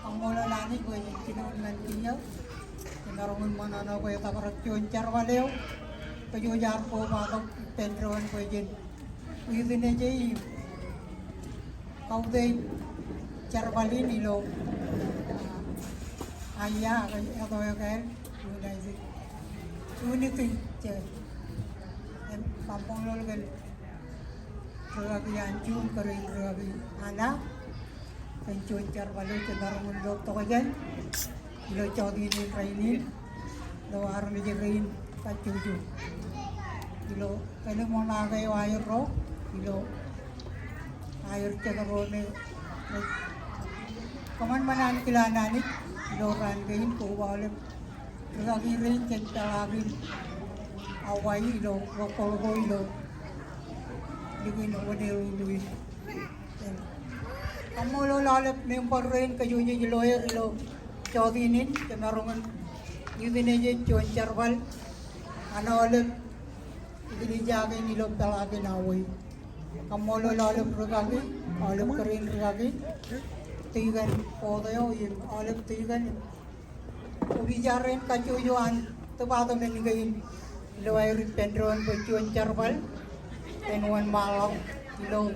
[SPEAKER 3] Ang mula lani ko yung kinaunan niya, kinarungan mo na ko yung takarot yung charwalew, kayujar po mga Pedron ko yung yun na dyan, kau day charwalin ilo, ayah atau yang kan, yun na sih, yun itu cek. Kampung lalu kan terlagi anjung kering terlagi anak pencucar balik cenderung mendok tokajan ilo codi ni trainin lo harus dijagain kacuju ilo kalau mau nagai air roh ilo air cenderung ni kaman manan kilana ni ilo rangain ko walim terlagi rin centalagin awai ilo lokol ilo digin wadil luin kamu lo lalap member rain kayu je lawyer ilo chodinin kemarungan yudin aja cuan charwal ana olep digin jaga ilo talagin awai kamu lo lalap regagi olep kering regagi tigan podayo yun olep tigan ubijarin kacujuan tebatong ninigayin ilo ay Pedron bercuan charwal tenuan malam ilo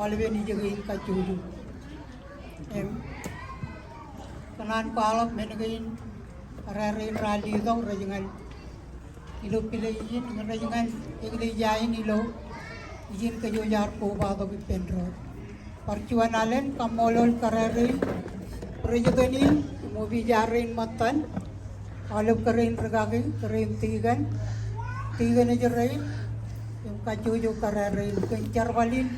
[SPEAKER 3] oleh ni jagain kacuju kanan palap menagain rarin radio tau rajangan ilo pilih izin rajangan iglejain ilo izin kejujar po bato Pedron percuan alen kamolol kararin perjagain mobi jarin matan oleh kering regagi kering tigan aja rain yung kacuju kararin kencar balin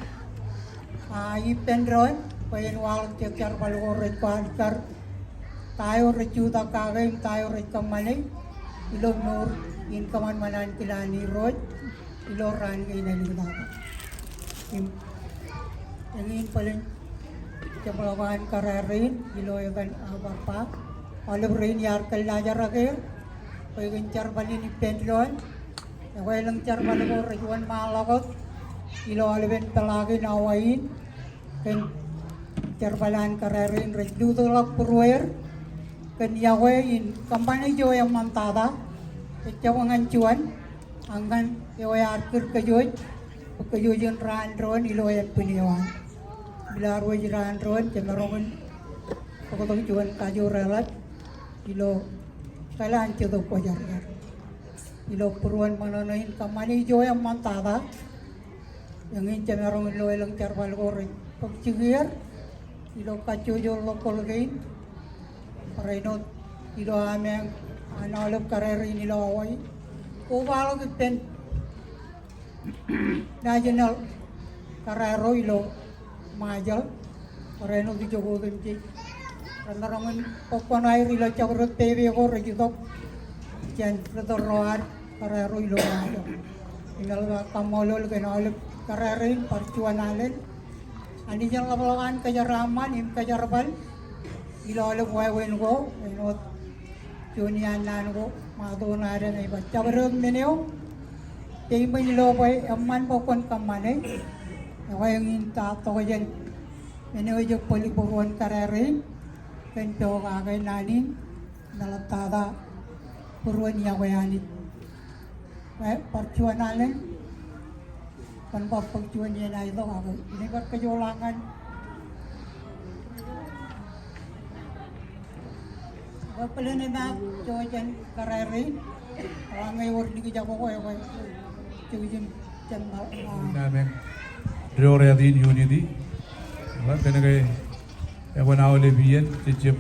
[SPEAKER 3] i Pedron payen wal kencar balor rekar tayo recuta kagem tayo rekamale ilo nur in kaman manan kilani road ilo ran kay nalilata ingin paling kemelawan kararin ilo yung abapa oleh rain yar kalajar akhir payen kencar balin i Pedron walang charman ko rejuan malakot ilo alben talagi nawain kan charbalan kararin reju tolak purwer kan yawain kampanye jo yang mantada kecawangan cuan angkan yawai arkir kejujuan randron ilo yang puniwan bila arwaj randron cenderungan pokoknya cuan kaju relat ilo kailan cedo pojar ilo puruan mananahin kamani jo yang mantada yang ini cenderung ilo ilang charbal goreng pagcigir ilo kacujo lokol gain parenot ilo ameng analog karerin ilo away ubalo gipen national karero ilo majal parenot di jogo genci cenderung pokoknya ilo cabrut TV ko regitok jan redoroar karero ilo ajo inal kamolol kenal karerin percuan alen ani jang labalan kajaraman im kajarbal ilo alo wawen go enot junian nan go madona ada nai baca bereng meneo tei menilo pai amman pokon kamane awai nginta tojen meneo jo poli boron karerin kento kagai nanin nalatada puruan yawayani percuan alen kan percuan dia na ito ako ini kejolangan pala na cuacan kareri orang ngewur di kejabo ko ya cuacan cendal
[SPEAKER 10] namen Reoradin Unity orang kena ewan awal bian cecep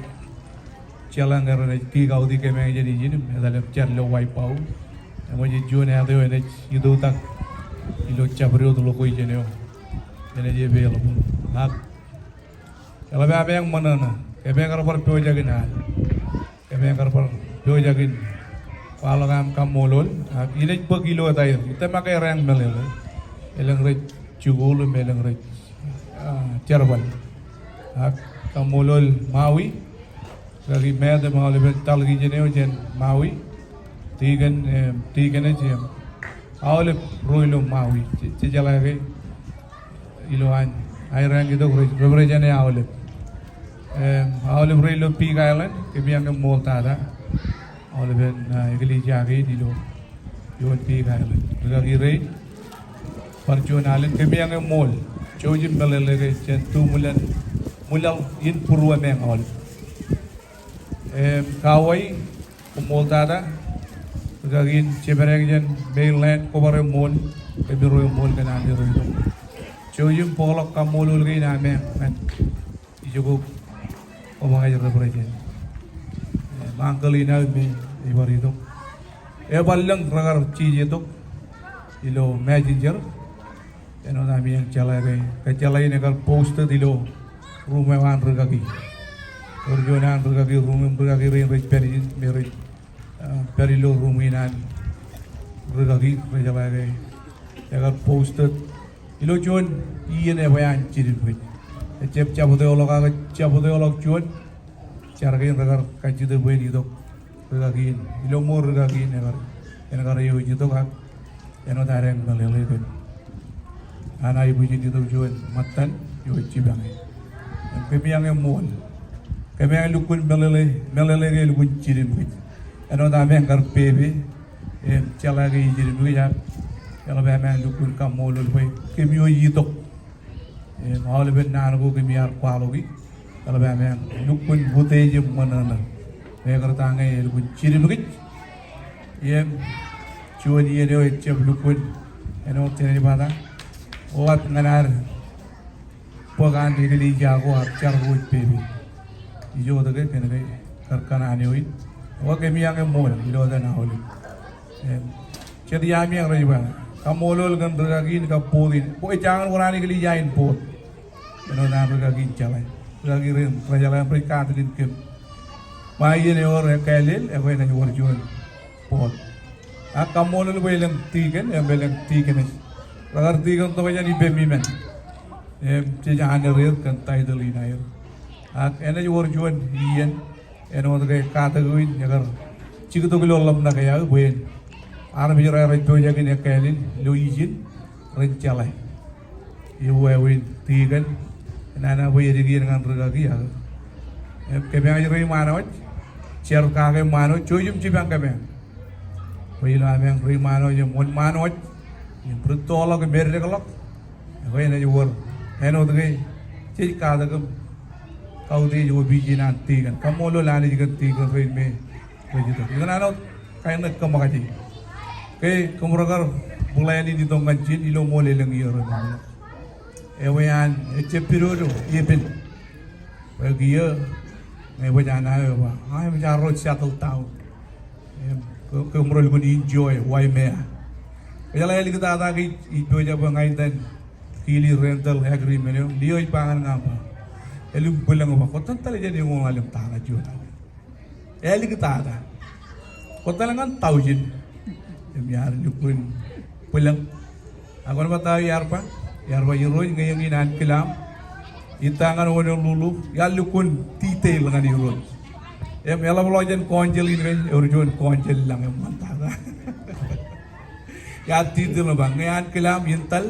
[SPEAKER 10] jalan dari tiga audi kemeng jadi jin dalam jalan wipe out yang wajib jual ada yang itu tak ilo cabrio tu lokoi jeneo jene je be lo hak kalau be apa yang mana na kebe yang karpar pio jagin hal kebe yang karpar pio jagin kalau kam molol hak ini pegilo tayo kita makai rang melele eleng rek cugul meleng rek cerbal hak kam molol mawi lagi med mau lebih talgi jeneo jen mawi tigan aja awalnya roilo mawi cecala ke iloan airang itu beberapa jane awalnya roilo Pig Island kebiang ke mall tada awalnya ben ikli jagi di lo yon Pig Island lagi rei perjuangan kebiang ke mall jojim belele ke centu mulal in purwa meng awal kawai mall tada gagin cebereng jen mainland kobare mall kebiru mall kana diru itu coyum polok kamolul gay name kan ijugo omong aja berapa mangkalina me ibar itu ballang ragar ciji itu ilo messenger eno nami yang calai negar post dilo rumah wan regagi urjonan regagi rumah regagi rin perin meri perilo ruminan regagi rejalai negar post ilo jon iyan bayan ciri cep cabut cuan cara kain regar kaji tu boleh itu regagin ilo mur regagin negar iyo itu kan eno tareng meleleh kan anak ibu jadi tu cuan matan iyo cibang kami yang mol kami yang lukun meleleh ke lukun ciri begitu eno tareng kar pebe cala ke ciri begitu kalau kami lukun kamolul boleh kami iyo itu mau lebih nanggu kami ar kualogi kalau kami lukun bute je mana na mereka tangai lukun ciri begitu cuan iya dia cep lukun eno teri pada Wat nganar pogan digli jago achar hoit pebi ijo dage kenai karkana anioi wa kemi yang mol ilo da na holi chedi ami yang riba kamolol gan ragin ka podin po jangan urani gli jain pod eno na ragin chalai ragin ren rajalan prika tin kem mai ne or kelil e we na wor jon pod akamolol beleng tigen e beleng tigen ragar tigen to bajani bemi men jangan real kan tai dali nair ena wor jon ien eno de kata guin agar ciku to gelo lam na kaya buen ar bi ra to jagin e kelin lo yijin rencalai iu win tigen nana boy digi dengan regagi ya kebe ay rei manoj cer ka ke manoj chojum cibang kebe boy la men rei manoj mon manoj brutolo ke berde kalok boy na jor eno de ci ka da kau di jo biji nanti kan kamolo lani jigan tiga rei me begitu dengan ano kayak nak kemakaji ke kemuragar mulai ini ditongkan jin ilo mole lengi orang ewayan cepiro yepin bagi ya ngai bajana ba ai macam satu tahun kemurul gun enjoy why me kaya lagi kita ada ki itu aja bangai dan kili rental agreement dia ipangan ngapa elum pulang ba kota tali jadi ngong alim tanah juta eli kita ada kota langan taujin biar lupun pulang aku nak tahu yarpa yuroi ngayang inan kilam itangan wono lulu yalukun tite langan yuroi yala bolojan konjel ini urjon konjel lang mantara ya tite lo bang ngayan kilam intal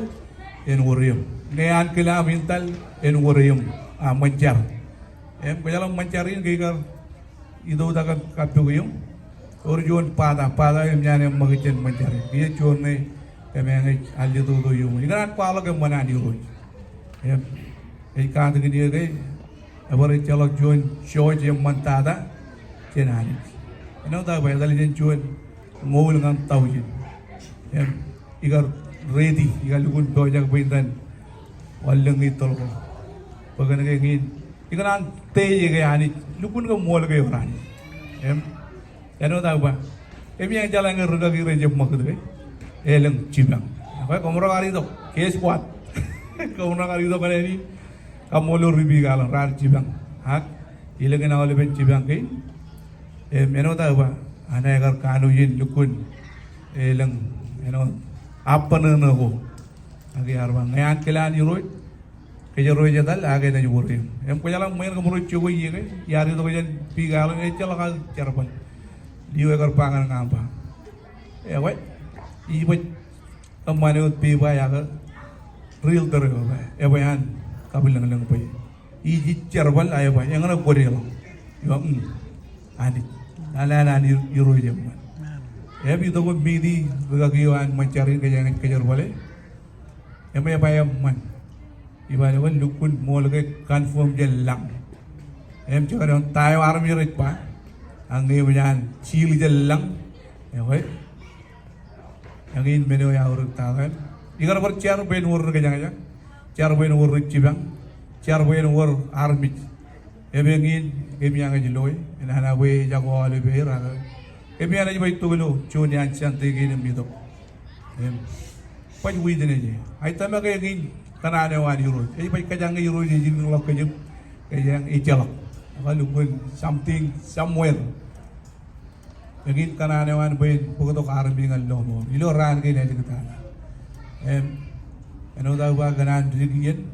[SPEAKER 10] en worium ngayan kilam intal en worium mencar kalau mencarin gigar itu udah kapugiyum urjon pada yang nyane magichen mencari dia curne kami yang alih tu yung, ikan kuala ke mana diurut, ikan tu dia ke, apa celok jual show je mentada, cenani, eno tak bayar dari jual ngol dengan tahu je, ikan ready, ikan lukun bawah pintan, walang itu loh, bagan ke ingin, ikan teh je ani, lukun ke mall ke orang, eno tak apa, kami yang jalan ke ruga kira je mak tu eleng cibang, Apa komro kali itu case kuat. Komro kali itu kan ini kamu lu ribi kalang rar cibang. Hak ilangin awal ben cibang kain. Meno tahu apa? Anak agar kanuin lukun ilang meno apa nana ko. Agi arbang ngayan kelan yuroi. Kaya roy jadal agay na juburi. Kaya lang main kamu roy cuy ye kay. Yari to kaya pigalang chala kal charpan. Liu agar pangan ngapa. Wait. Ibu kemana ut piba ya ke real terus apa yan kabilang lang pa iji charbal ayo ba yang anak kore lang yung ani ala yuro jaman bi to ko midi gagawan mencari kaya kejar bale apa ya man ibale wan lukun mol ke confirm jelang cakap orang tayo army rit pa ang ngayon chili jelang yang ini menu yang urut tahan. Ikan berciar bain urut kejang-kejang, ciar bain urut cibang, ciar bain urut armit. Yang ini yang aja loy, ini anak we jago alih behir agak. Yang ini aja baik tu gelo, cuni ancian tegi ni mido. Pas we dene je. Hai tamai kayak ini tanah ada wani urut. Jadi baik kejang ke urut je jadi ngelak kejang ijalak. Kalau pun something somewhere. Lagi karena anewan bain pokok karam bingal lomo ilo ran kay lele kita ano daw ba ganan digiyen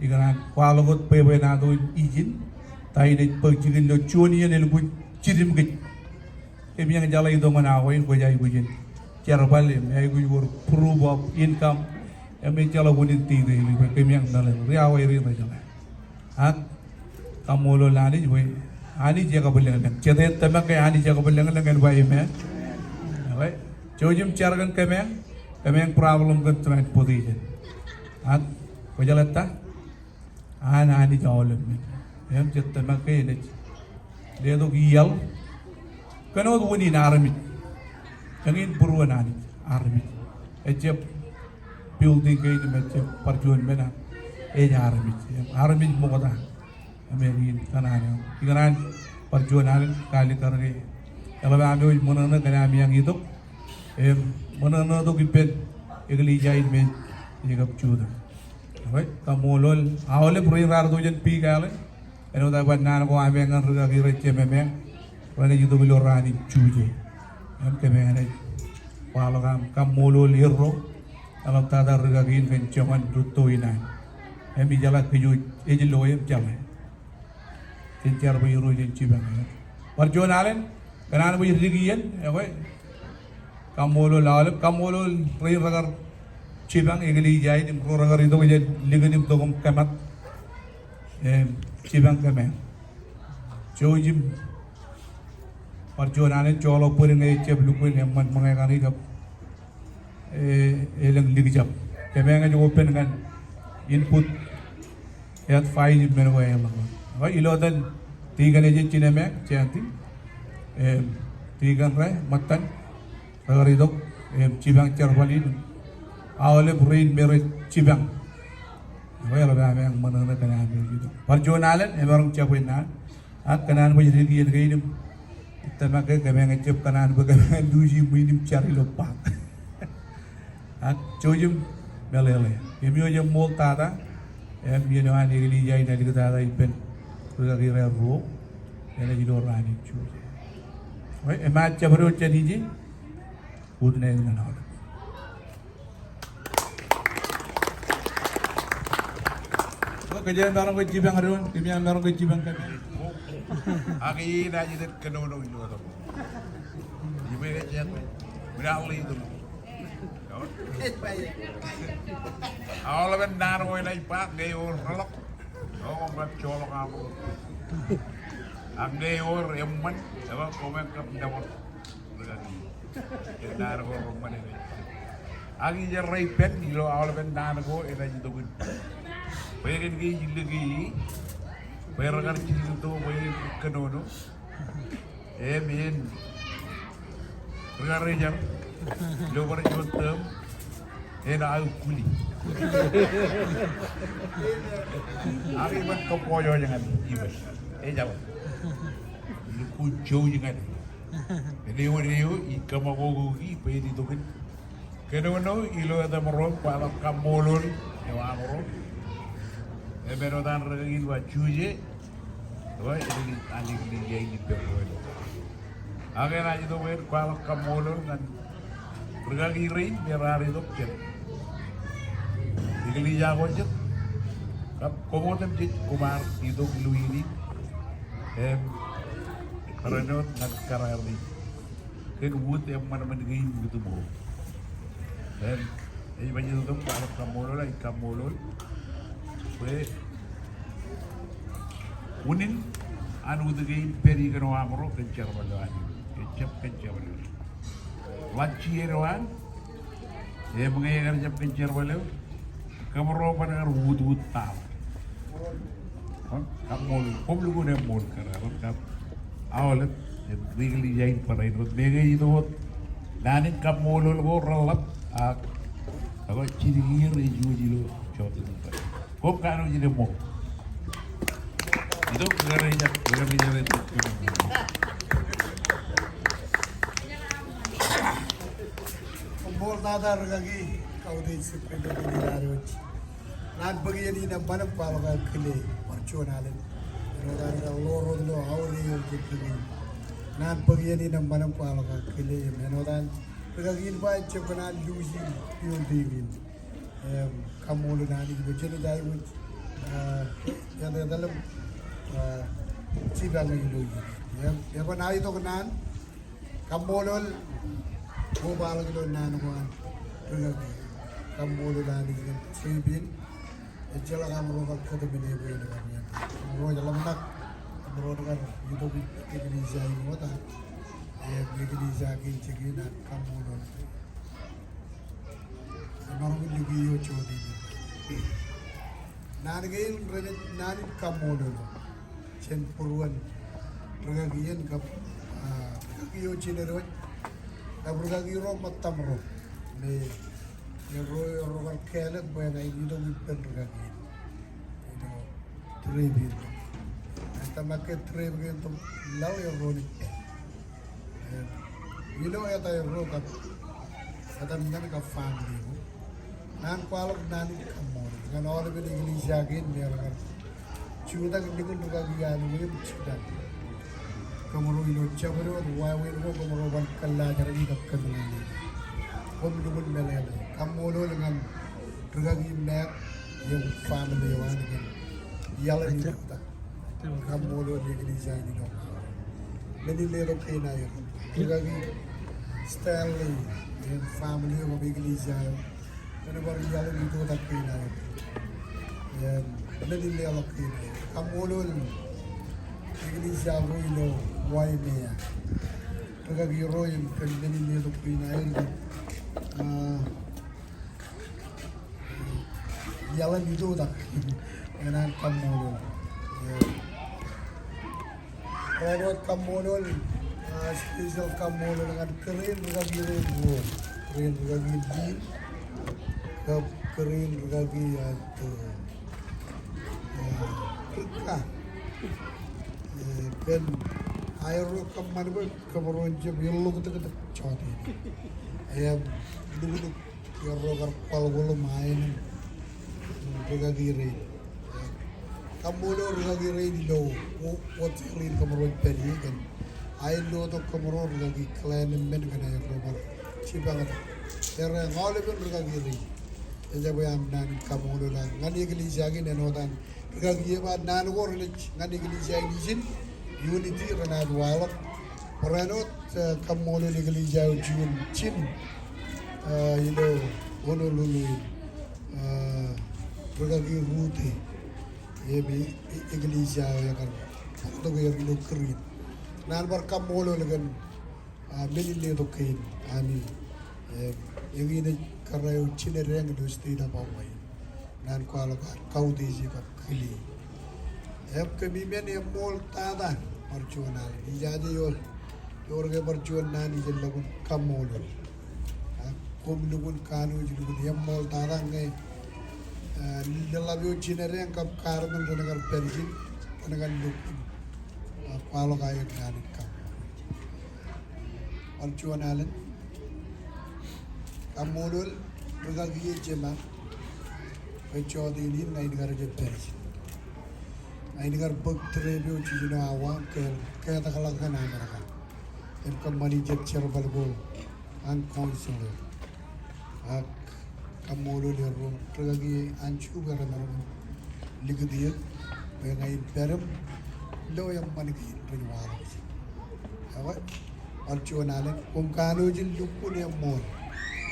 [SPEAKER 10] iganan kwalogot pe na do ijin tay de pagjigin lo choni yen el gu chirim ge yang jalai do mana ko in ko jay gujin charbal ay gu wor proof of income jala gunit ti de yang dalen riawai ri na jala at kamulo lani boy ani jaga belengan cete temak kayak ani jaga belengan dengan bayi me baik jojim carakan kemeng problem kan terakhir putih je at wajalat ta ani jauh lebih yang cete temak kayak ini dia tu gial kena tu ini armit yang ini beruan ani armit ejep building kayak ini macam perjuangan mana armit mau kata Amerin kanan, ikanan perjuangan kali kerja. Kalau kami mana kami yang itu, mana tu kita ikli jahit men jika cuda. Baik, kamu lol awalnya pernah rara tu jen pi kali, eno dapat nana ko kami yang kerja kira cemeng, kerana itu beli orang ini cuci. Kami ada, kalau kamu lol hero, kalau tak ada kerja kini kencaman rutuinan. Kami jalan kejuj, loyem jalan. Cincir biru cincibang. Perjuangan kenapa biru digian? Kamu lo rayu ragar cibang egli jahit imkro ragar itu jadi liganim togom kemat cibang kemen. Jojim perjuangan colo puring ceb lukuin yang mengenai kap elang ligijap. Kemen aja open kan input yat file menu yang Wah ilo dan tiga nejen Cina mek cantik, tiga ray matan, raridok cibang cerbalin, awalnya brain merit cibang, wah lebih apa yang mana kena ambil gitu. Perjuangan orang capai na, kanan menjadi kian kian, kita makai kami ngecap kanan bagaimana duji minim cari lupa, cojum meleleh, kami aja mall tata, kami ni orang ini jahit dari kita ada ipen. Kira-kira roh, yang jadi orang ini cuci. Baik, emak cabaru jadi je, udne dengan orang. So kerjaan barang kecibang ada, kerjaan barang kecibang kan.
[SPEAKER 6] Aki dah jadi kenono itu atau? Ibu ini siapa? Berapa itu? Awalnya benar mau naik pak, dia orang oh, buat colok kamu. Ande or emman, apa komen kap dawat. Benar ko rumah ini. Agi jarai pen, ilo awal benar ko, ina jitu gun. Bayarin gigi lagi, bayar kerja itu, bayar kenono. Min, bayar jam, lo bayar juntem, ina ayu kuli. Akibat kepoyo jangan ibas. Jawab. Lucu jangan. Leo ikam aku pergi pergi tu kan.
[SPEAKER 10] Keduno ilo ada merok palak kamolul ewa merok. Berotan regin wa chuje. Wah ini aling liya ini berdoa. Agen aja tuh wer palak kamolul kan bergagiri biar itu ket. Digili jago jet. Kap komotem jet kumar itu lu ini. Karenot nag kararli. Kaya kubut yang mana-mana ngayon gitu mo. Dan ini banyak itu kalau kamulol, kue unin anu itu ngayon peri kano amro kencar baluan, kencar baluan. Waci eroan, mengajar cap kencar baluan, kamro pada wud tal. Kamul, publik guna mul karena kap awalat. Legally jain para itu, mega itu, nanin kamulol go relap, ako cirigir itu jilo cowok itu. Kok kanu jadi mau? Itu kerja itu.
[SPEAKER 7] Kumpul tadar lagi kau di sepenuh negara. Nan bagian ini mana kalau kali percuanan, ada lorong lo awal yang jadi. Nan bagian ini mana kalau kali menodan. Pergi baca cepat lusi pion tinggi. Kamu nani itu jadi jaya yang dalam ciban itu. Ya kan hari itu kenan kamu lol mobile itu nan kan. Pergi kamu lol nani itu cibin. Jalan kamu lol kata bini bini kan. Kamu jalan nak kamu kan itu begini jaya muda. Begini jaga cekina kamu lol. Orang juga yo codi. Nargain renet nani kamu lol. Chen puruan. Pergagian kap. Pergagiyo cinerot. Pergagiyo matam ro. Ne ro kelet bayang ini do wipen pergagian. Itu trebin. Esta maket trebin to law yo ro ni. Ya tayo ro kap. Kata minta ka family mo. Nan kualok nani kamu. Kan orang beli gini jagen dia kan. Cuma dengan pergagian ini sudah. Kamu ilo cabaru wae ro kamu ban kalla jarani dakkan ni. Kamu dubun melel. Kamu lo dengan pergagian nak yang family wan kan. Yalla ni ta. Kamu lo di gini jagen ni. Meni le kay na yo. Pergagian style yang family yang gini jagen. Karena baru yalla ni to tak kay na yo. Yan meni le kay na. Kamu lo gini jagen ilo why me ya pergi royem pendeni ni do pinael jalan itu tak dengan kamolol rawat kamolol spesial kamolol dengan keren pergi rego keren pergi din keren pergi atau kekah kan air kamar kemarin jam yellow kita codi ayam dulu yellow karpal bolu main regagiri kamu lo regagiri di lo hotel ini kemarin pergi kan air lo tu kemarin lagi klien men kan air robar cibangan cara ngale pun regagiri jadi bayam nan kamu lo lah ngani kali jagi nenotan regagiri bad nan korlich ngani kali jagi jin unity renat walak peranot kamu lo negeri jauh cin itu honolulu berbagai rute ya bi negeri jauh ya kan itu yang lo kering nan bar kamu lo dengan menilai itu kain ani yang ini karena cin yang itu tidak apa nan kalau kau desi kap kili kami yang mall tada percuanan dijadi yo orge percuanan di lagun kamolol kum lugun kanu juga yang mall tada ngai lelabi cinere yang kap karman dengan perjin dengan lugun kalau kaya nani kam percuanan kamulul regagi jema pechodi ngai negara jepter ngai negara bakteria cina awam ke takalakan mereka em kembali jet balbo an konsul ak kamulul ro regagi ancu gara ligdiya ngai peram lo yang maniki renwar awa alchuanalen kumkano jil lukun yang mol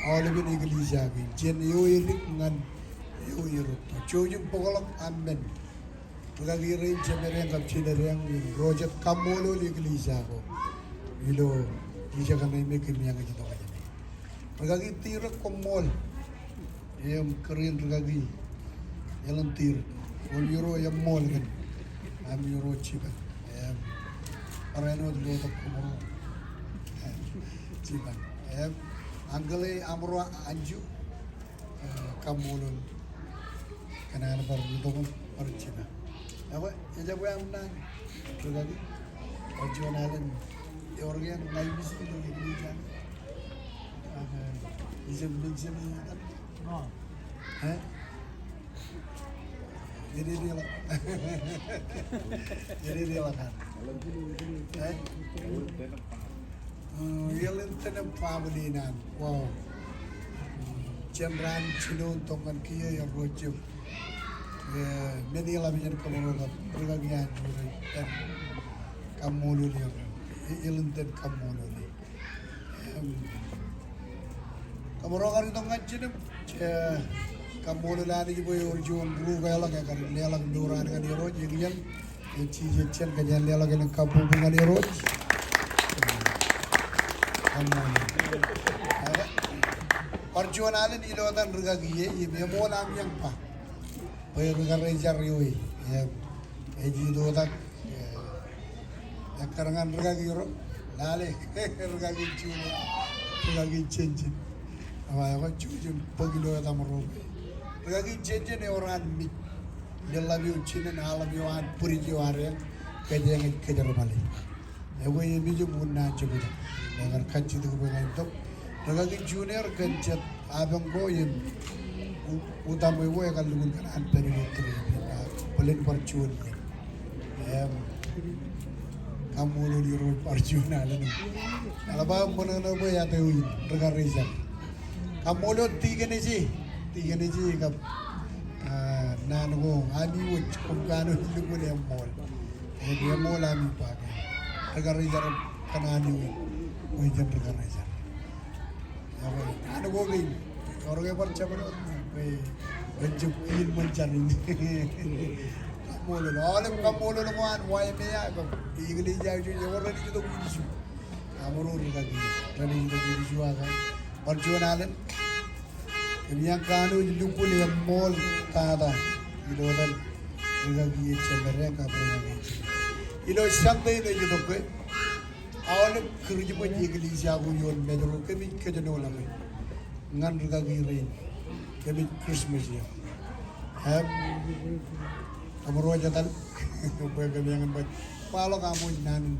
[SPEAKER 7] awalibin iglesia gi jen yo irik ngan yo irut chojum pogolok amen lagi rein cemereng kap cinereng rojet kamolo iglesia ko ilo ija kanai mekin yang kita kajane lagi tirak komol yang keren lagi yang tir ol euro yang mol kan am euro ciba areno do tak komoro ciba anggale amro anju kamulun kana bar dong percina apa ya jago amna lagi perjuangan organ ngai bis itu di kan izin kan jadi dia lah kan Yalan tanam pabalinan, wow. Jemran cino tongan kia yang rojum. Meni labian kamulun, perlagian juri. Kamulun yang, yalan tan kamulun. Kamulun kari tongan cino, kamulun lagi boy orjun guru gaya lagi kari lelang duran kan iroj yang cijen kajian lelang yang kampung kan iroj. Perjuangan ini lotan regagi ye mo nam yang pa boy regar jar yoi ya eji do tak ya karangan regagi ro lale regagi chune regagi chenji awa ya chujum pagilo ta maro regagi chenji ne oran mi delabi uchine na alabi wan puri jiware kejeng kejar bali ya boy mi jo bunna chubuda agar kacit itu pengen regagi junior kencet abang goyim utama ibu yang kalau lugun kan perimeter pelin percun kamu lu di rol percun alam kalau bang mana ibu ya tahu regar rezak kamu lu tiga nih kap nanu abi wujud kumkanu lugun yang mall dia mall ami pakai regar rezak kanani wajan regar rezak ada gogin orangnya percaya bencukin mencari kamu lalu kan wajib ya kan igli jauh jauh orang itu tuh bisu kamu lalu lagi dan itu bisu kan perjuangan yang kanu lupa dia mall tada itu kan lagi cenderung kamu lagi itu sampai itu juga ke awalnya kerja pun igli jauh yon medro kami kerja nol lagi ngan lagi rain kami Christmas ya kamu roja tal kami yang buat kalau kamu nan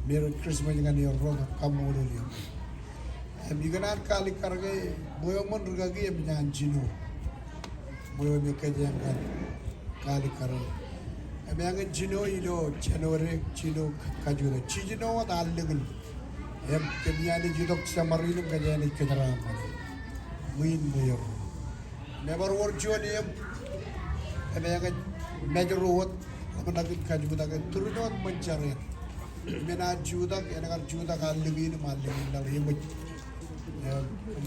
[SPEAKER 7] Merry Christmas dengan dia roga kamu dulu ya bikinan kali karga boyo mon regagi ya menyanjino boyo kerja kan kali karga yang jino ilo Januari jino kajura jino ada legal yang kebiasaan jidok samarin kajian keterangan win boyo never work jual yang major road apa lagi kaju tak turun mencari mana juda yang akan juda kali ini malah lagi hebat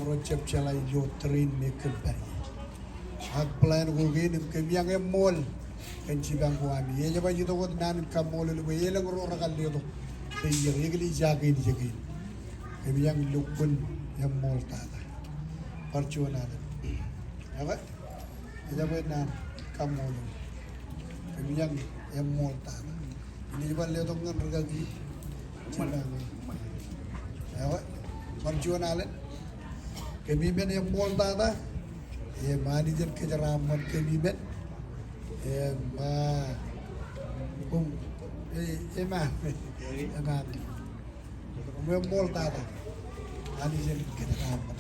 [SPEAKER 7] merocap celai jo train maker bari hak plan gogin kebiasaan mall kencibang kuami ya coba juda kau nan kamol lu ya lang orang kali itu iya regli jaga ini jaga kebiasaan lukun yang mall tada percuanan apa coba nan kamol kebiasaan yang mall tada ini coba lihat orang regagi cibang apa perjuangan kebimbingan yang mall tada manajer kejaraman kebimbingan mall tada manajer kejaraman